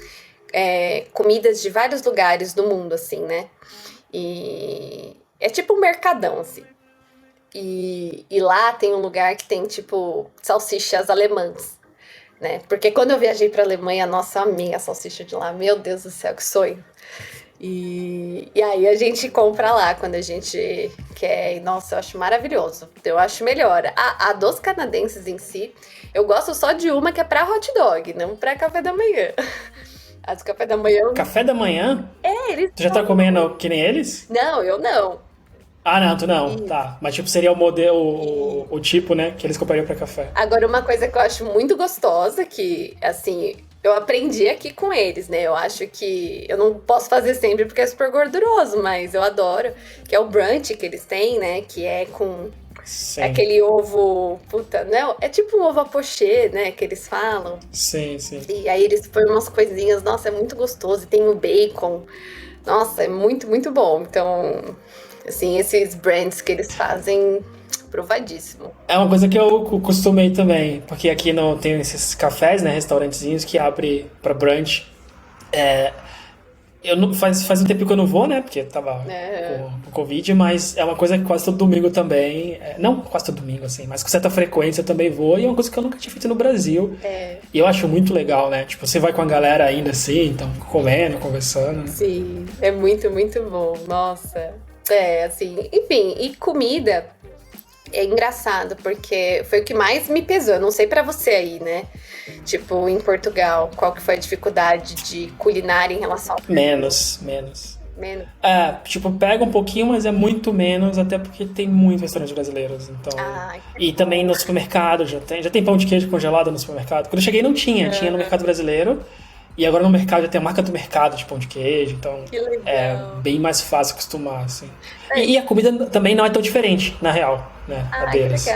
comidas de vários lugares do mundo, assim, né? E é tipo um mercadão, assim. E lá tem um lugar que tem, tipo, salsichas alemãs. Né? Porque quando eu viajei para a Alemanha, nossa, eu amei a salsicha de lá. Meu Deus do céu, que sonho. E aí a gente compra lá quando a gente quer. E, nossa, eu acho maravilhoso. Eu acho melhor. A dos canadenses em si, eu gosto só de uma que é para hot dog, não para café da manhã. A do café da manhã... Café da manhã? Eles... Tu já tá comendo que nem eles? Não, eu não. Ah, não, tu não. Isso. Tá. Mas tipo, seria o modelo, o tipo, né, que eles comprariam pra café. Agora, uma coisa que eu acho muito gostosa, que, assim, eu aprendi aqui com eles, né? Eu acho que eu não posso fazer sempre porque é super gorduroso, mas eu adoro, que é o brunch que eles têm, né? Que é com aquele ovo, puta, não, é tipo um ovo à pochê, né? Que eles falam. Sim, sim. E aí eles põem umas coisinhas, nossa, é muito gostoso. E tem o bacon, nossa, é muito, muito bom. Então... Assim, esses brands que eles fazem, provadíssimo. É uma coisa que eu costumei também, porque aqui tem esses cafés, né, restaurantezinhos que abrem pra brunch. Faz um tempo que eu não vou, né, porque tava com Covid, mas é uma coisa que quase todo domingo também, não quase todo domingo, assim, mas com certa frequência eu também vou, e é uma coisa que eu nunca tinha feito no Brasil. E eu acho muito legal, né, tipo, você vai com a galera ainda assim, então comendo, conversando. Né? Sim, é muito, muito bom, nossa... assim, enfim, e comida é engraçado, porque foi o que mais me pesou, eu não sei pra você aí, né? Tipo, em Portugal, qual que foi a dificuldade de culinária em relação ao... Menos. Tipo, pega um pouquinho, mas é muito menos, até porque tem muitos restaurantes brasileiros, então... E também no supermercado, já tem pão de queijo congelado no supermercado. Quando eu cheguei não tinha no mercado brasileiro. E agora no mercado já tem a marca do mercado de pão de queijo, então é bem mais fácil acostumar, assim. E a comida também não é tão diferente, na real, né? A deles.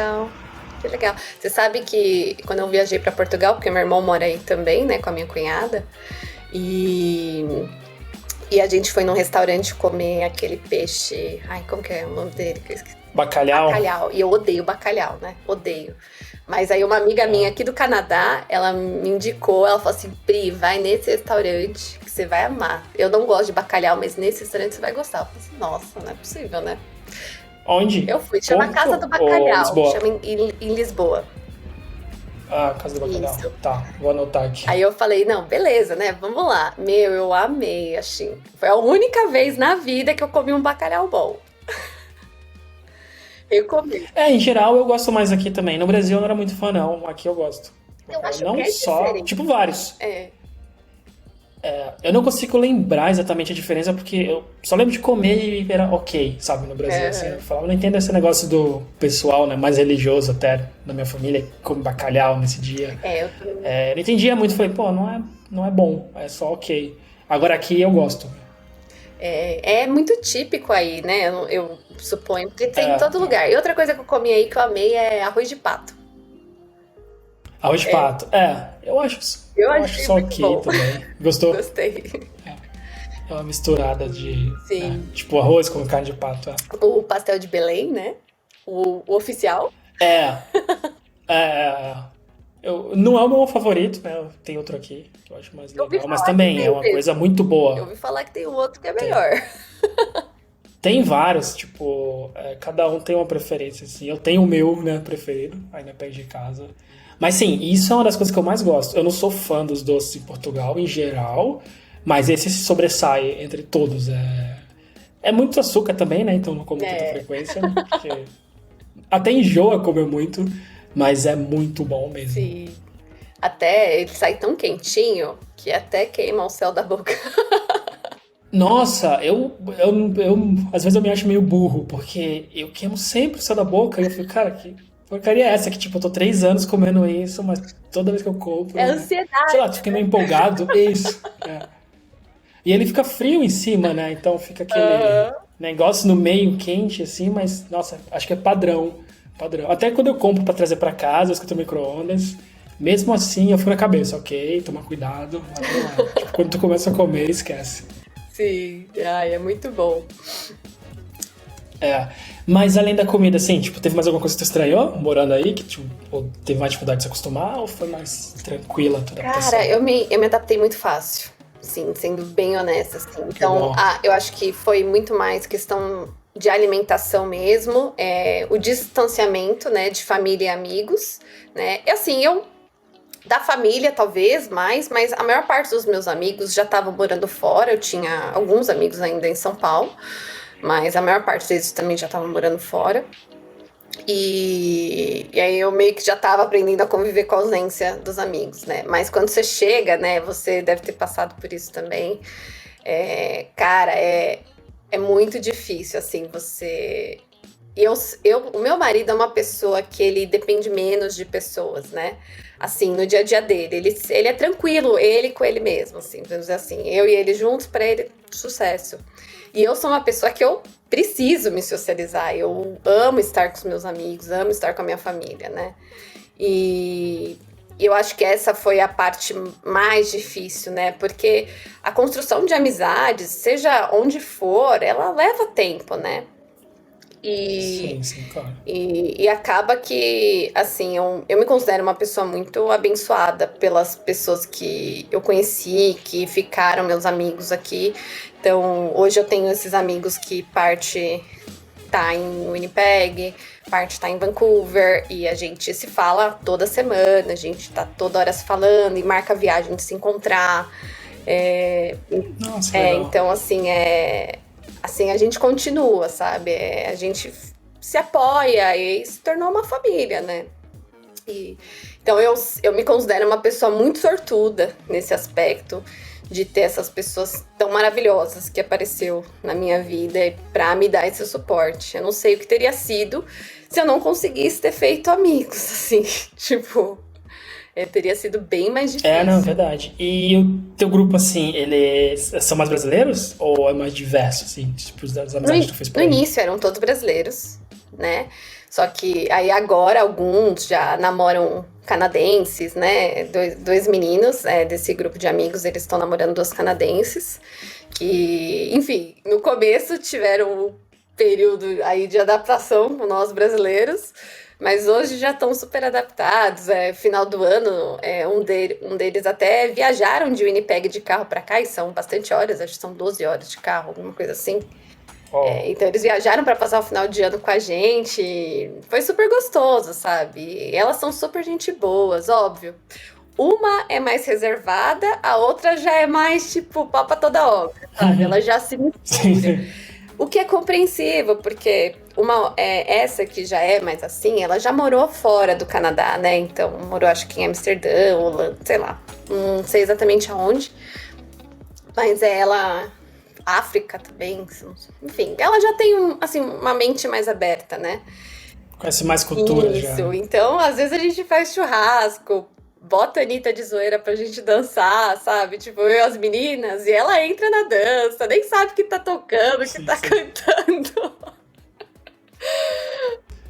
Que legal. Você sabe que quando eu viajei pra Portugal, porque meu irmão mora aí também, né, com a minha cunhada, e a gente foi num restaurante comer aquele peixe... Ai, como que é o nome dele? Bacalhau. Bacalhau. E eu odeio bacalhau, né? Odeio. Mas aí uma amiga minha aqui do Canadá, ela me indicou, ela falou assim, Pri, vai nesse restaurante que você vai amar. Eu não gosto de bacalhau, mas nesse restaurante você vai gostar. Eu falei assim, nossa, não é possível, né? Onde? Eu fui, chama Casa do Bacalhau, chama em Lisboa. Casa do Bacalhau. Isso. Tá, vou anotar aqui. Aí eu falei, não, beleza, né, vamos lá. Meu, eu amei, assim. Foi a única vez na vida que eu comi um bacalhau bom. Eu comi. Em geral eu gosto mais aqui também. No Brasil eu não era muito fã, não. Aqui eu gosto. Eu acho não que só, diferente. tipo vários. Eu não consigo lembrar exatamente a diferença, porque eu só lembro de comer e era ok, sabe, no Brasil. Assim, eu falava, não entendo esse negócio do pessoal, né, mais religioso até, da minha família, que come bacalhau nesse dia. Eu não entendia muito, falei, pô, não é bom, é só ok. Agora aqui eu gosto. É muito típico aí, né? Eu suponho, porque tem em É, todo lugar. E outra coisa que eu comi aí que eu amei é arroz de pato. arroz de É, pato. É, eu acho, eu eu acho achei só muito ok bom. também. Gostou? Gostei. É uma misturada de, Sim. tipo arroz com carne de pato. O pastel de Belém, né? O oficial. É, é, é. Não é o meu favorito, né? Tem outro aqui que eu acho mais Eu ouvi legal, mas falar que também é tem uma coisa mesmo. muito Eu boa. ouvi falar que tem um outro que é Tem. melhor. Tem vários, tipo, cada um tem uma preferência, assim. Eu tenho o meu, né, preferido, aí na perto de casa. Mas sim, isso é uma das coisas que eu mais gosto. Eu não sou fã dos doces em Portugal em geral, mas esse se sobressai entre todos. É muito açúcar também, né? Então não como tanta É, frequência, porque até enjoa comer muito, mas é muito bom mesmo. sim. Até ele sai tão quentinho que até queima o céu da boca. Nossa, às vezes eu me acho meio burro, porque eu queimo sempre o céu da boca e eu fico, cara, que porcaria é essa? Que tipo, eu tô 3 anos comendo isso, mas toda vez que eu É compro, sei lá, ansiedade. tu fica meio empolgado, isso. E ele fica frio em cima, né? Então fica aquele Aham. negócio no meio quente, assim, mas, nossa, acho que é padrão. Padrão. Até quando eu compro pra trazer pra casa, eu escuto micro-ondas, mesmo assim eu fico na cabeça, ok, toma cuidado, mas não é. Tipo, quando tu começa a comer, esquece. Sim. Ai, é muito bom. É. Mas além da comida, assim, tipo, teve mais alguma coisa que tu estranhou morando aí? Que tipo, ou teve mais dificuldade de se acostumar? Ou foi mais tranquila a tua Cara, adaptação? eu me adaptei muito fácil. Sim, sendo bem honesta, assim. Que Então, bom. eu acho que foi muito mais questão de alimentação mesmo, o distanciamento, né, de família e amigos, né? E assim, eu da família talvez mais, mas a maior parte dos meus amigos já estavam morando fora. Eu tinha alguns amigos ainda em São Paulo, mas a maior parte deles também já estavam morando fora. E aí eu meio que já tava aprendendo a conviver com a ausência dos amigos, né? Mas quando você chega, né? Você deve ter passado por isso também. Cara, é muito difícil, assim, você. Eu, o meu marido é uma pessoa que ele depende menos de pessoas, né? Assim, no dia a dia dele. Ele é tranquilo, ele com ele mesmo, assim, vamos dizer assim. Eu e ele juntos, pra ele, sucesso. E eu sou uma pessoa que eu preciso me socializar. Eu amo estar com os meus amigos, amo estar com a minha família, né? E eu acho que essa foi a parte mais difícil, né? Porque a construção de amizades, seja onde for, ela leva tempo, né? E, Sim, sim, claro. e acaba que, assim, eu me considero uma pessoa muito abençoada pelas pessoas que eu conheci, que ficaram meus amigos aqui. Então, hoje eu tenho esses amigos que parte tá em Winnipeg, parte tá em Vancouver, e a gente se fala toda semana, a gente tá toda hora se falando e marca viagem de se encontrar. É, Nossa, legal. então, assim, a gente continua, sabe? A gente se apoia e se tornou uma família, né? E, então, eu me considero uma pessoa muito sortuda nesse aspecto de ter essas pessoas tão maravilhosas que apareceu na minha vida para me dar esse suporte. Eu não sei o que teria sido se eu não conseguisse ter feito amigos, assim, tipo, teria sido bem mais Não, difícil. verdade. E o teu grupo, assim, eles são mais brasileiros? Ou é mais diverso, assim, tipo, das No, amizades que tu fez no por aí? início eram todos brasileiros, né? Só que aí agora alguns já namoram canadenses, né? Dois meninos desse grupo de amigos, eles estão namorando duas canadenses. Que, enfim, no começo tiveram um período aí de adaptação com nós brasileiros, mas hoje já estão super adaptados. Final do ano, um deles até viajaram de Winnipeg de carro para cá, e são bastante horas, acho que são 12 horas de carro, alguma coisa assim. Oh, Então eles viajaram para passar o final de ano com a gente. Foi super gostoso, sabe? E elas são super gente boas, óbvio. Uma é mais reservada, a outra já é mais tipo pau pra toda obra, sabe? Ela já se sim, mistura. sim. O que é compreensível, porque essa que já é mais assim, ela já morou fora do Canadá, né? Então morou acho que em Amsterdã, Holanda, sei lá. Não sei exatamente aonde. Mas ela África também, enfim, ela já tem assim, uma mente mais aberta, né? Conhece mais cultura já. Isso, então às vezes a gente faz churrasco, bota a Anitta de zoeira pra gente dançar, sabe? Tipo, eu e as meninas, e ela entra na dança, nem sabe o que tá tocando, o que Sim, tá sim. cantando.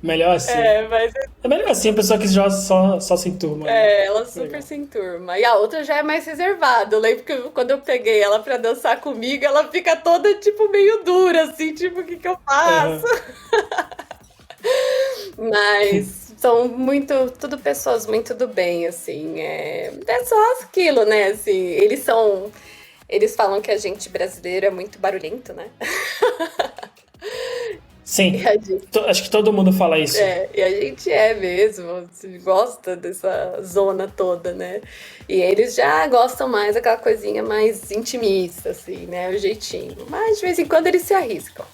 Melhor assim. Mas É melhor assim, a pessoa que joga só se enturma, né? ela super Legal. se enturma. E a outra já é mais reservada. Eu lembro que quando eu peguei ela pra dançar comigo, ela fica toda, tipo, meio dura, assim, tipo, o que que eu faço? Aham. Mas são tudo pessoas muito do bem, assim. É só aquilo, né? Assim, eles falam que a gente brasileiro é muito barulhento, né? E Sim. a gente, Acho que todo mundo fala isso. e a gente é mesmo, assim, gosta dessa zona toda, né? E eles já gostam mais daquela coisinha mais intimista, assim, né? O jeitinho. Mas de vez em quando eles se arriscam.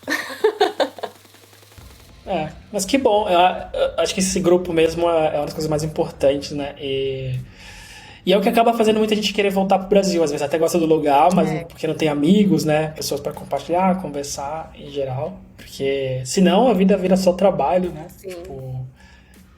Mas que bom. Eu acho que esse grupo mesmo é uma das coisas mais importantes, né? E é o que acaba fazendo muita gente querer voltar pro Brasil. Às vezes até gosta do lugar, mas É, porque não tem amigos, né? Pessoas para compartilhar, conversar em geral. Porque senão a vida vira só trabalho, né? sim. Tipo,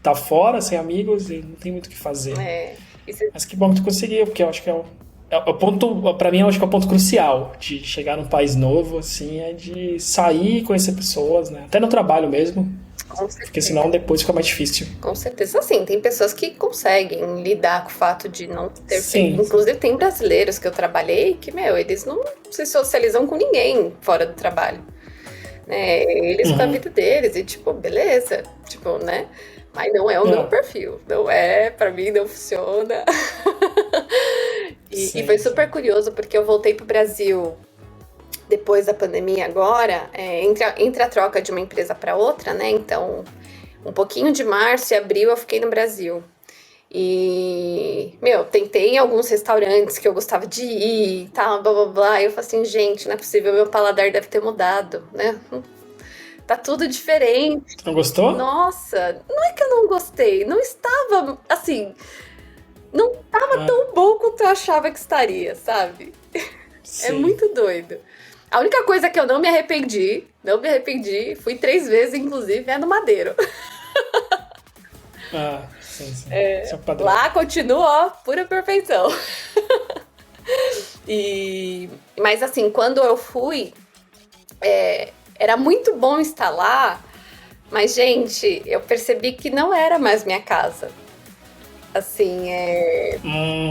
tá fora, sem amigos e não tem muito o que fazer, né? É. E cê- Mas que bom que tu conseguiu, porque eu acho que é o ponto, pra mim, eu acho que é o ponto crucial de chegar num país novo, assim, é de sair e conhecer pessoas, né? Até no trabalho mesmo, com porque certeza. senão depois fica mais difícil. Com certeza, assim, tem pessoas que conseguem lidar com o fato de não ter feito. Sim, Inclusive, tem brasileiros que eu trabalhei que, meu, eles não se socializam com ninguém fora do trabalho, né? Eles com a uhum, vida deles e, tipo, beleza, tipo, né? Mas não é o meu é, perfil, não é, pra mim não funciona. E foi sim, sim. super curioso porque eu voltei pro Brasil depois da pandemia agora, entre a troca de uma empresa para outra, né? Então, um pouquinho de março e abril eu fiquei no Brasil. E, meu, tentei em alguns restaurantes que eu gostava de ir e tal, blá blá blá. E eu falei assim, gente, não é possível, meu paladar deve ter mudado, né? Tá tudo diferente. Não gostou? Nossa, não é que eu não gostei, não estava assim, não estava Ah, tão bom quanto eu achava que estaria, sabe? É sim. muito doido. A única coisa que eu não me arrependi, fui 3 vezes, inclusive, é no Madeiro. Ah, sim, sim. Isso é o padrão. Lá continua, ó, pura perfeição. Mas assim, quando eu fui, era muito bom estar lá, mas, gente, eu percebi que não era mais minha casa. Assim,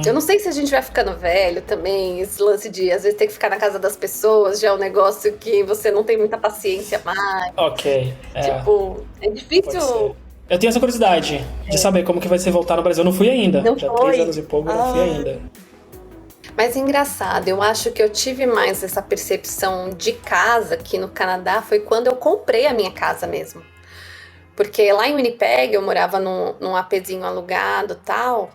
eu Hum, não sei se a gente vai ficando velho também, esse lance de às vezes ter que ficar na casa das pessoas já é um negócio que você não tem muita paciência mais. ok, Tipo, é pode difícil. ser. Eu tenho essa curiosidade de saber como que vai ser voltar no Brasil. Eu não fui ainda. Não Já há 3 anos foi? e pouco, eu não fui Ah. ainda. Mas é engraçado, eu acho que eu tive mais essa percepção de casa aqui no Canadá foi quando eu comprei a minha casa mesmo. Porque lá em Winnipeg eu morava num APzinho alugado e tal.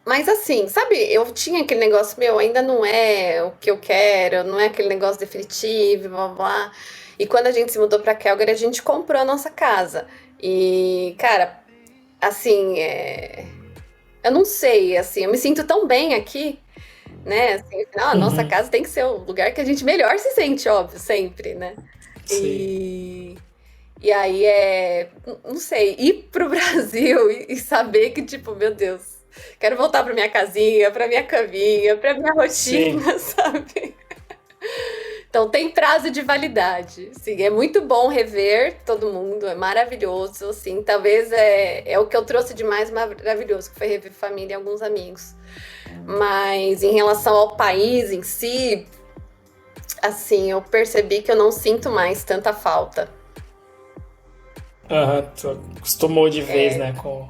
Mas assim, sabe, eu tinha aquele negócio, meu, ainda não é o que eu quero, não é aquele negócio definitivo, blá blá. Blá. E quando a gente se mudou pra Calgary, a gente comprou a nossa casa. E, cara, assim, eu não sei, assim, eu me sinto tão bem aqui, né? Assim, não, a nossa Uhum, casa tem que ser o lugar que a gente melhor se sente, óbvio, sempre, né? sim. E, e aí não sei, ir pro Brasil e saber que, tipo, meu Deus, quero voltar pra minha casinha, pra minha caminha, pra minha Sim. rotina, sabe? Então tem prazo de validade. Sim, é muito bom rever todo mundo, é maravilhoso, assim, talvez é o que eu trouxe de mais maravilhoso, que foi rever família e alguns amigos. Mas em relação ao país em si, assim, eu percebi que eu não sinto mais tanta falta. Aham, tu acostumou de vez, né, com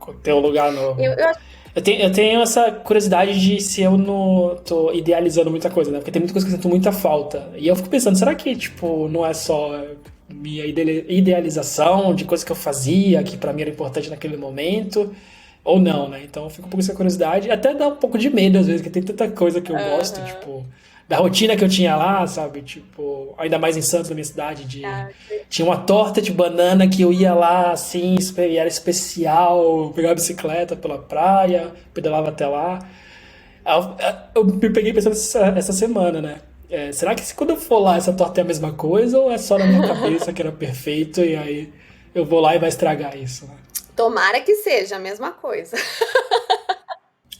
o teu lugar novo. Eu acho Eu tenho essa curiosidade de se eu não tô idealizando muita coisa, né? Porque tem muita coisa que eu sinto muita falta. E eu fico pensando, será que, tipo, não é só minha idealização de coisas que eu fazia, que pra mim era importante naquele momento, ou não, né? Então eu fico um pouco com essa curiosidade. Até dá um pouco de medo, às vezes, que tem tanta coisa que eu gosto, Aham. tipo, da rotina que eu tinha lá, sabe? Tipo, ainda mais em Santos, na minha cidade, Ah, tinha uma torta de banana que eu ia lá, assim, e era especial, pegava a bicicleta pela praia, pedalava até lá. Eu me peguei pensando essa semana, né? Será que quando eu for lá essa torta é a mesma coisa ou é só na minha cabeça que era perfeito e aí eu vou lá e vai estragar isso, né? tomara que seja a mesma coisa.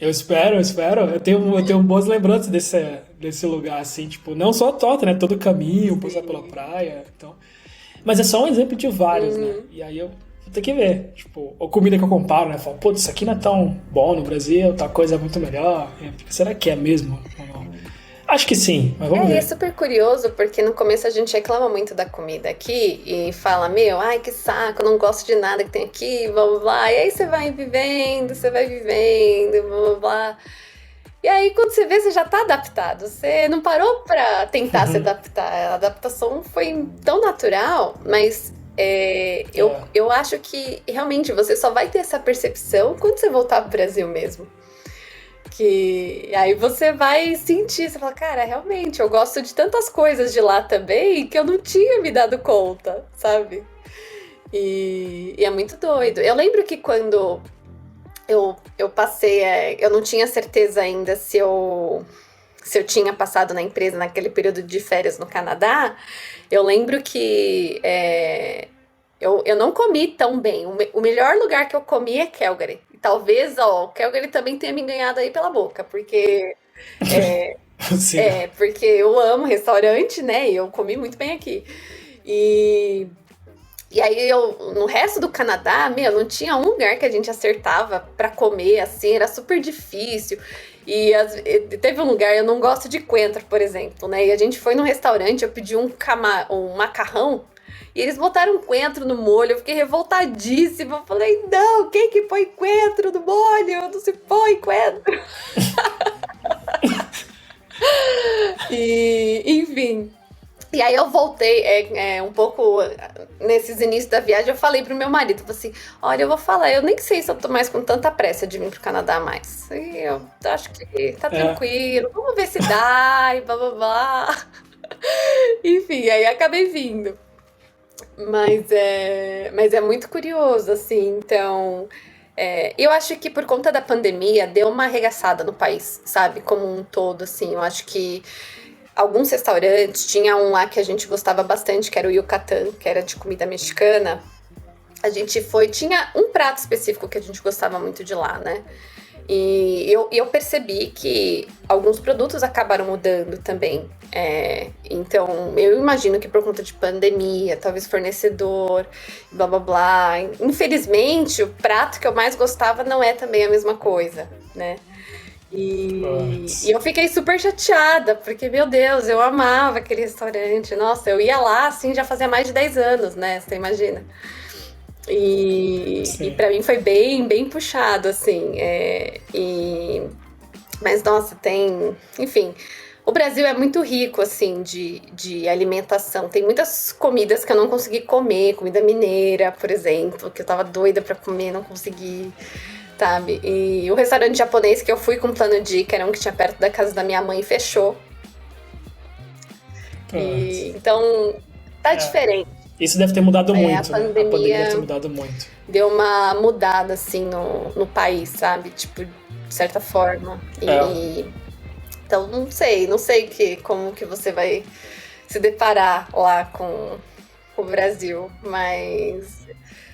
Eu espero, eu espero. Eu tenho boas lembranças desse lugar, assim, tipo, não só a torta, né? Todo o caminho, passar pela Sim. praia, então. Mas é só um exemplo de vários, né? Uhum. E aí eu vou ter que ver, tipo, a comida que eu comparo, né? Falo, pô, isso aqui não é tão bom no Brasil, tal coisa é muito melhor. Será que é mesmo? Ou não? Acho que sim, mas vamos É, e é ver. super curioso, porque no começo a gente reclama muito da comida aqui e fala, meu, ai que saco, eu não gosto de nada que tem aqui, blá blá blá. E aí você vai vivendo, blá blá blá. E aí quando você vê, você já tá adaptado. Você não parou pra tentar se adaptar. A adaptação foi tão natural, mas É. eu acho que realmente você só vai ter essa percepção quando você voltar pro Brasil mesmo. Que aí você vai sentir, você fala, cara, realmente, eu gosto de tantas coisas de lá também que eu não tinha me dado conta, sabe? E é muito doido. Eu lembro que quando eu passei, eu não tinha certeza ainda se eu tinha passado na empresa naquele período de férias no Canadá. Eu lembro que eu não comi tão bem. O melhor lugar que eu comi é Calgary. E talvez, ó, Calgary também tenha me ganhado aí pela boca, porque Possível. porque eu amo restaurante, né? E eu comi muito bem aqui. E, e aí no resto do Canadá, meu, não tinha um lugar que a gente acertava pra comer, assim, era super difícil. E teve um lugar, eu não gosto de coentro, por exemplo, né? E a gente foi num restaurante, eu pedi um macarrão. E eles botaram coentro no molho, eu fiquei revoltadíssima. Eu falei, não, quem que põe coentro no molho? Não se põe coentro. E, enfim. E aí eu voltei um pouco nesses inícios da viagem, eu falei pro meu marido, falei assim, olha, eu vou falar, eu nem sei se eu tô mais com tanta pressa de vir pro Canadá mais. E eu acho que tá É. tranquilo, vamos ver se dá, e blá blá blá. Enfim, aí acabei vindo. Mas é muito curioso, assim, então. Eu acho que por conta da pandemia deu uma arregaçada no país, sabe? Como um todo, assim. Eu acho que alguns restaurantes, tinha um lá que a gente gostava bastante, que era o Yucatán, que era de comida mexicana. A gente foi, tinha um prato específico que a gente gostava muito de lá, né? E eu percebi que alguns produtos acabaram mudando também. Então, eu imagino que por conta de pandemia, talvez fornecedor, blá blá blá. Infelizmente, o prato que eu mais gostava não é também a mesma coisa, né? E Putz. eu fiquei super chateada, porque, meu Deus, eu amava aquele restaurante. Nossa, eu ia lá, assim, já fazia mais de 10 anos, né? Você imagina? E Sim. para mim foi bem, bem puxado, assim. Mas, nossa, tem. Enfim, o Brasil é muito rico, assim, de alimentação. Tem muitas comidas que eu não consegui comer, comida mineira, por exemplo, que eu tava doida pra comer, não consegui, sabe? E o restaurante japonês que eu fui com plano de ir, que era um que tinha perto da casa da minha mãe, fechou. Putz. Então, tá É. diferente. Isso deve ter mudado A muito, né? A pandemia deve ter pandemia mudado muito. deu uma mudada assim no país, sabe? Tipo, de certa forma. É. Então não sei como que você vai se deparar lá com o Brasil, mas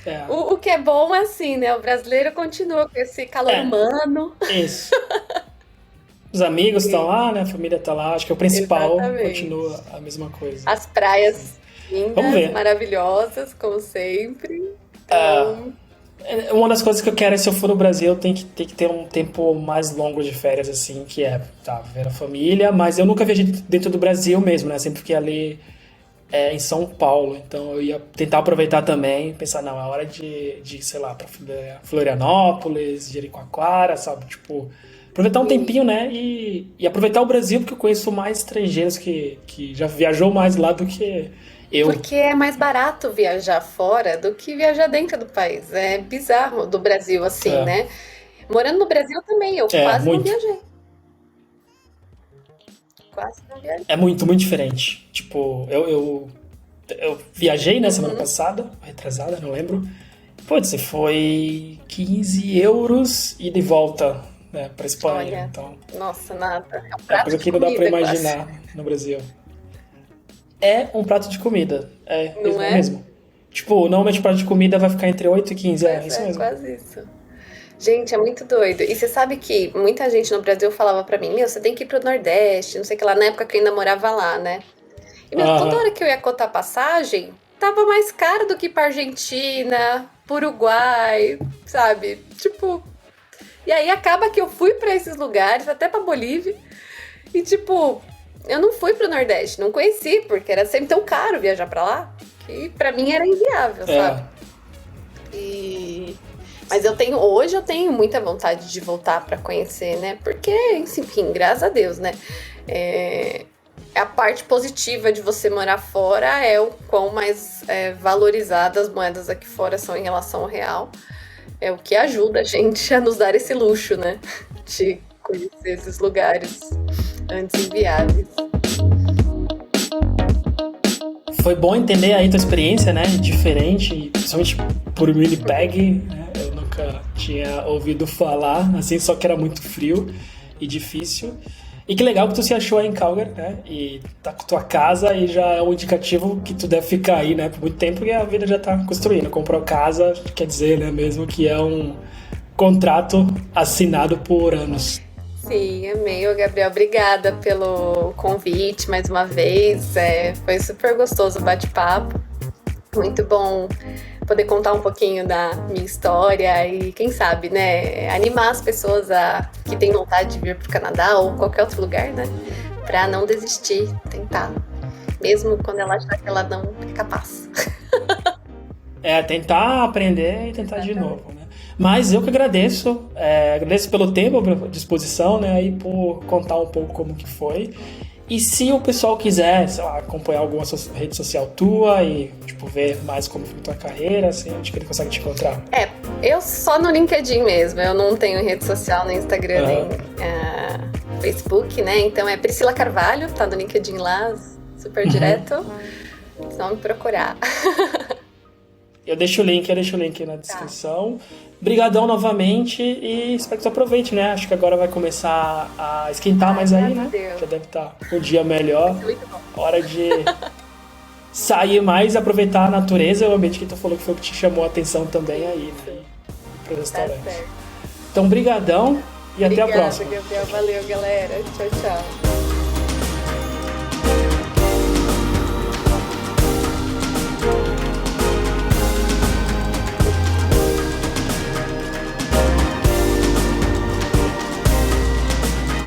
É. o que é bom é assim, né? O brasileiro continua com esse calor É. humano. Isso. Os amigos estão E- lá, né? A família tá lá. Acho que o principal Exatamente. continua a mesma coisa. As Sim. praias Vamos lindas, ver. maravilhosas, como sempre. É, Então, uma das coisas que eu quero é, se eu for no Brasil, tem que ter um tempo mais longo de férias, assim, que é, tá, ver a família, mas eu nunca viajei dentro do Brasil mesmo, né? Sempre fiquei ali em São Paulo, então eu ia tentar aproveitar também, pensar, não, é hora de sei lá, pra Florianópolis, Jericoacoara, sabe? Tipo, aproveitar um tempinho, né? E aproveitar o Brasil, porque eu conheço mais estrangeiros que já viajou mais lá do que eu. porque é mais barato viajar fora do que viajar dentro do país. É bizarro do Brasil assim, É, né? Morando no Brasil também, eu quase não muito. viajei. Quase não viajei. É muito, muito diferente. Tipo, eu viajei, né, semana Uhum. passada, retrasada, não lembro. Putz, foi 15 euros e de volta, né, pra Espanha. Olha, Então, nossa, nada. É um é prato coisa de que não dá pra comida quase. imaginar no Brasil. É um prato de comida, Não é é? mesmo. Tipo, normalmente o prato de comida vai ficar entre 8 e 15, é Pois isso é, mesmo. quase isso. Gente, é muito doido. E você sabe que muita gente no Brasil falava pra mim, meu, você tem que ir pro Nordeste, não sei o que lá, na época que eu ainda morava lá, né? E, meu, toda Aham. hora que eu ia cotar passagem, tava mais caro do que pra Argentina, pro Uruguai, sabe? Tipo, e aí acaba que eu fui pra esses lugares, até pra Bolívia, e tipo, eu não fui pro Nordeste, não conheci, porque era sempre tão caro viajar pra lá, que pra mim era inviável, sabe? É. E mas hoje eu tenho muita vontade de voltar pra conhecer, né? Porque, enfim, graças a Deus, né? É, a parte positiva de você morar fora é o quão mais valorizadas as moedas aqui fora são em relação ao real. É o que ajuda a gente a nos dar esse luxo, né? De conhecer esses lugares antes inviáveis. Foi bom entender aí tua experiência, né? Diferente, principalmente por Winnipeg, né? Eu nunca tinha ouvido falar, assim, só que era muito frio e difícil. E que legal que tu se achou aí em Calgary, né? E tá com tua casa e já é um indicativo que tu deve ficar aí, né? Por muito tempo e a vida já tá construindo. Comprou casa, quer dizer, né? Mesmo que é um contrato assinado por anos. Sim, amei, ô Gabriel. Obrigada pelo convite mais uma vez. Foi super gostoso o bate-papo. Muito bom poder contar um pouquinho da minha história e, quem sabe, né, animar as pessoas que têm vontade de vir para o Canadá ou qualquer outro lugar, né, para não desistir, tentar, mesmo quando ela achar que ela não é capaz. É, tentar aprender e tentar de novo, né? Mas eu que agradeço, agradeço pelo tempo, pela disposição, né, e por contar um pouco como que foi. E se o pessoal quiser, sei lá, acompanhar alguma rede social tua e, tipo, ver mais como foi a tua carreira, assim, onde que ele consegue te encontrar? Eu só no LinkedIn mesmo, eu não tenho rede social, nem Instagram, nem Aham. Facebook, né, então é Priscila Carvalho, tá no LinkedIn lá, super direto, só me procurar. Eu deixo o link na descrição. Obrigadão novamente e espero que tu aproveite, né? Acho que agora vai começar a esquentar mais aí, né? Deus. Já deve estar um dia melhor. Muito bom. Hora de sair mais, aproveitar a natureza, o ambiente que tu falou que foi o que te chamou a atenção também aí, né? Para os Tá restaurantes. certo. Então, brigadão e até a próxima. Obrigada, Gabriel. Valeu, galera. Tchau, tchau.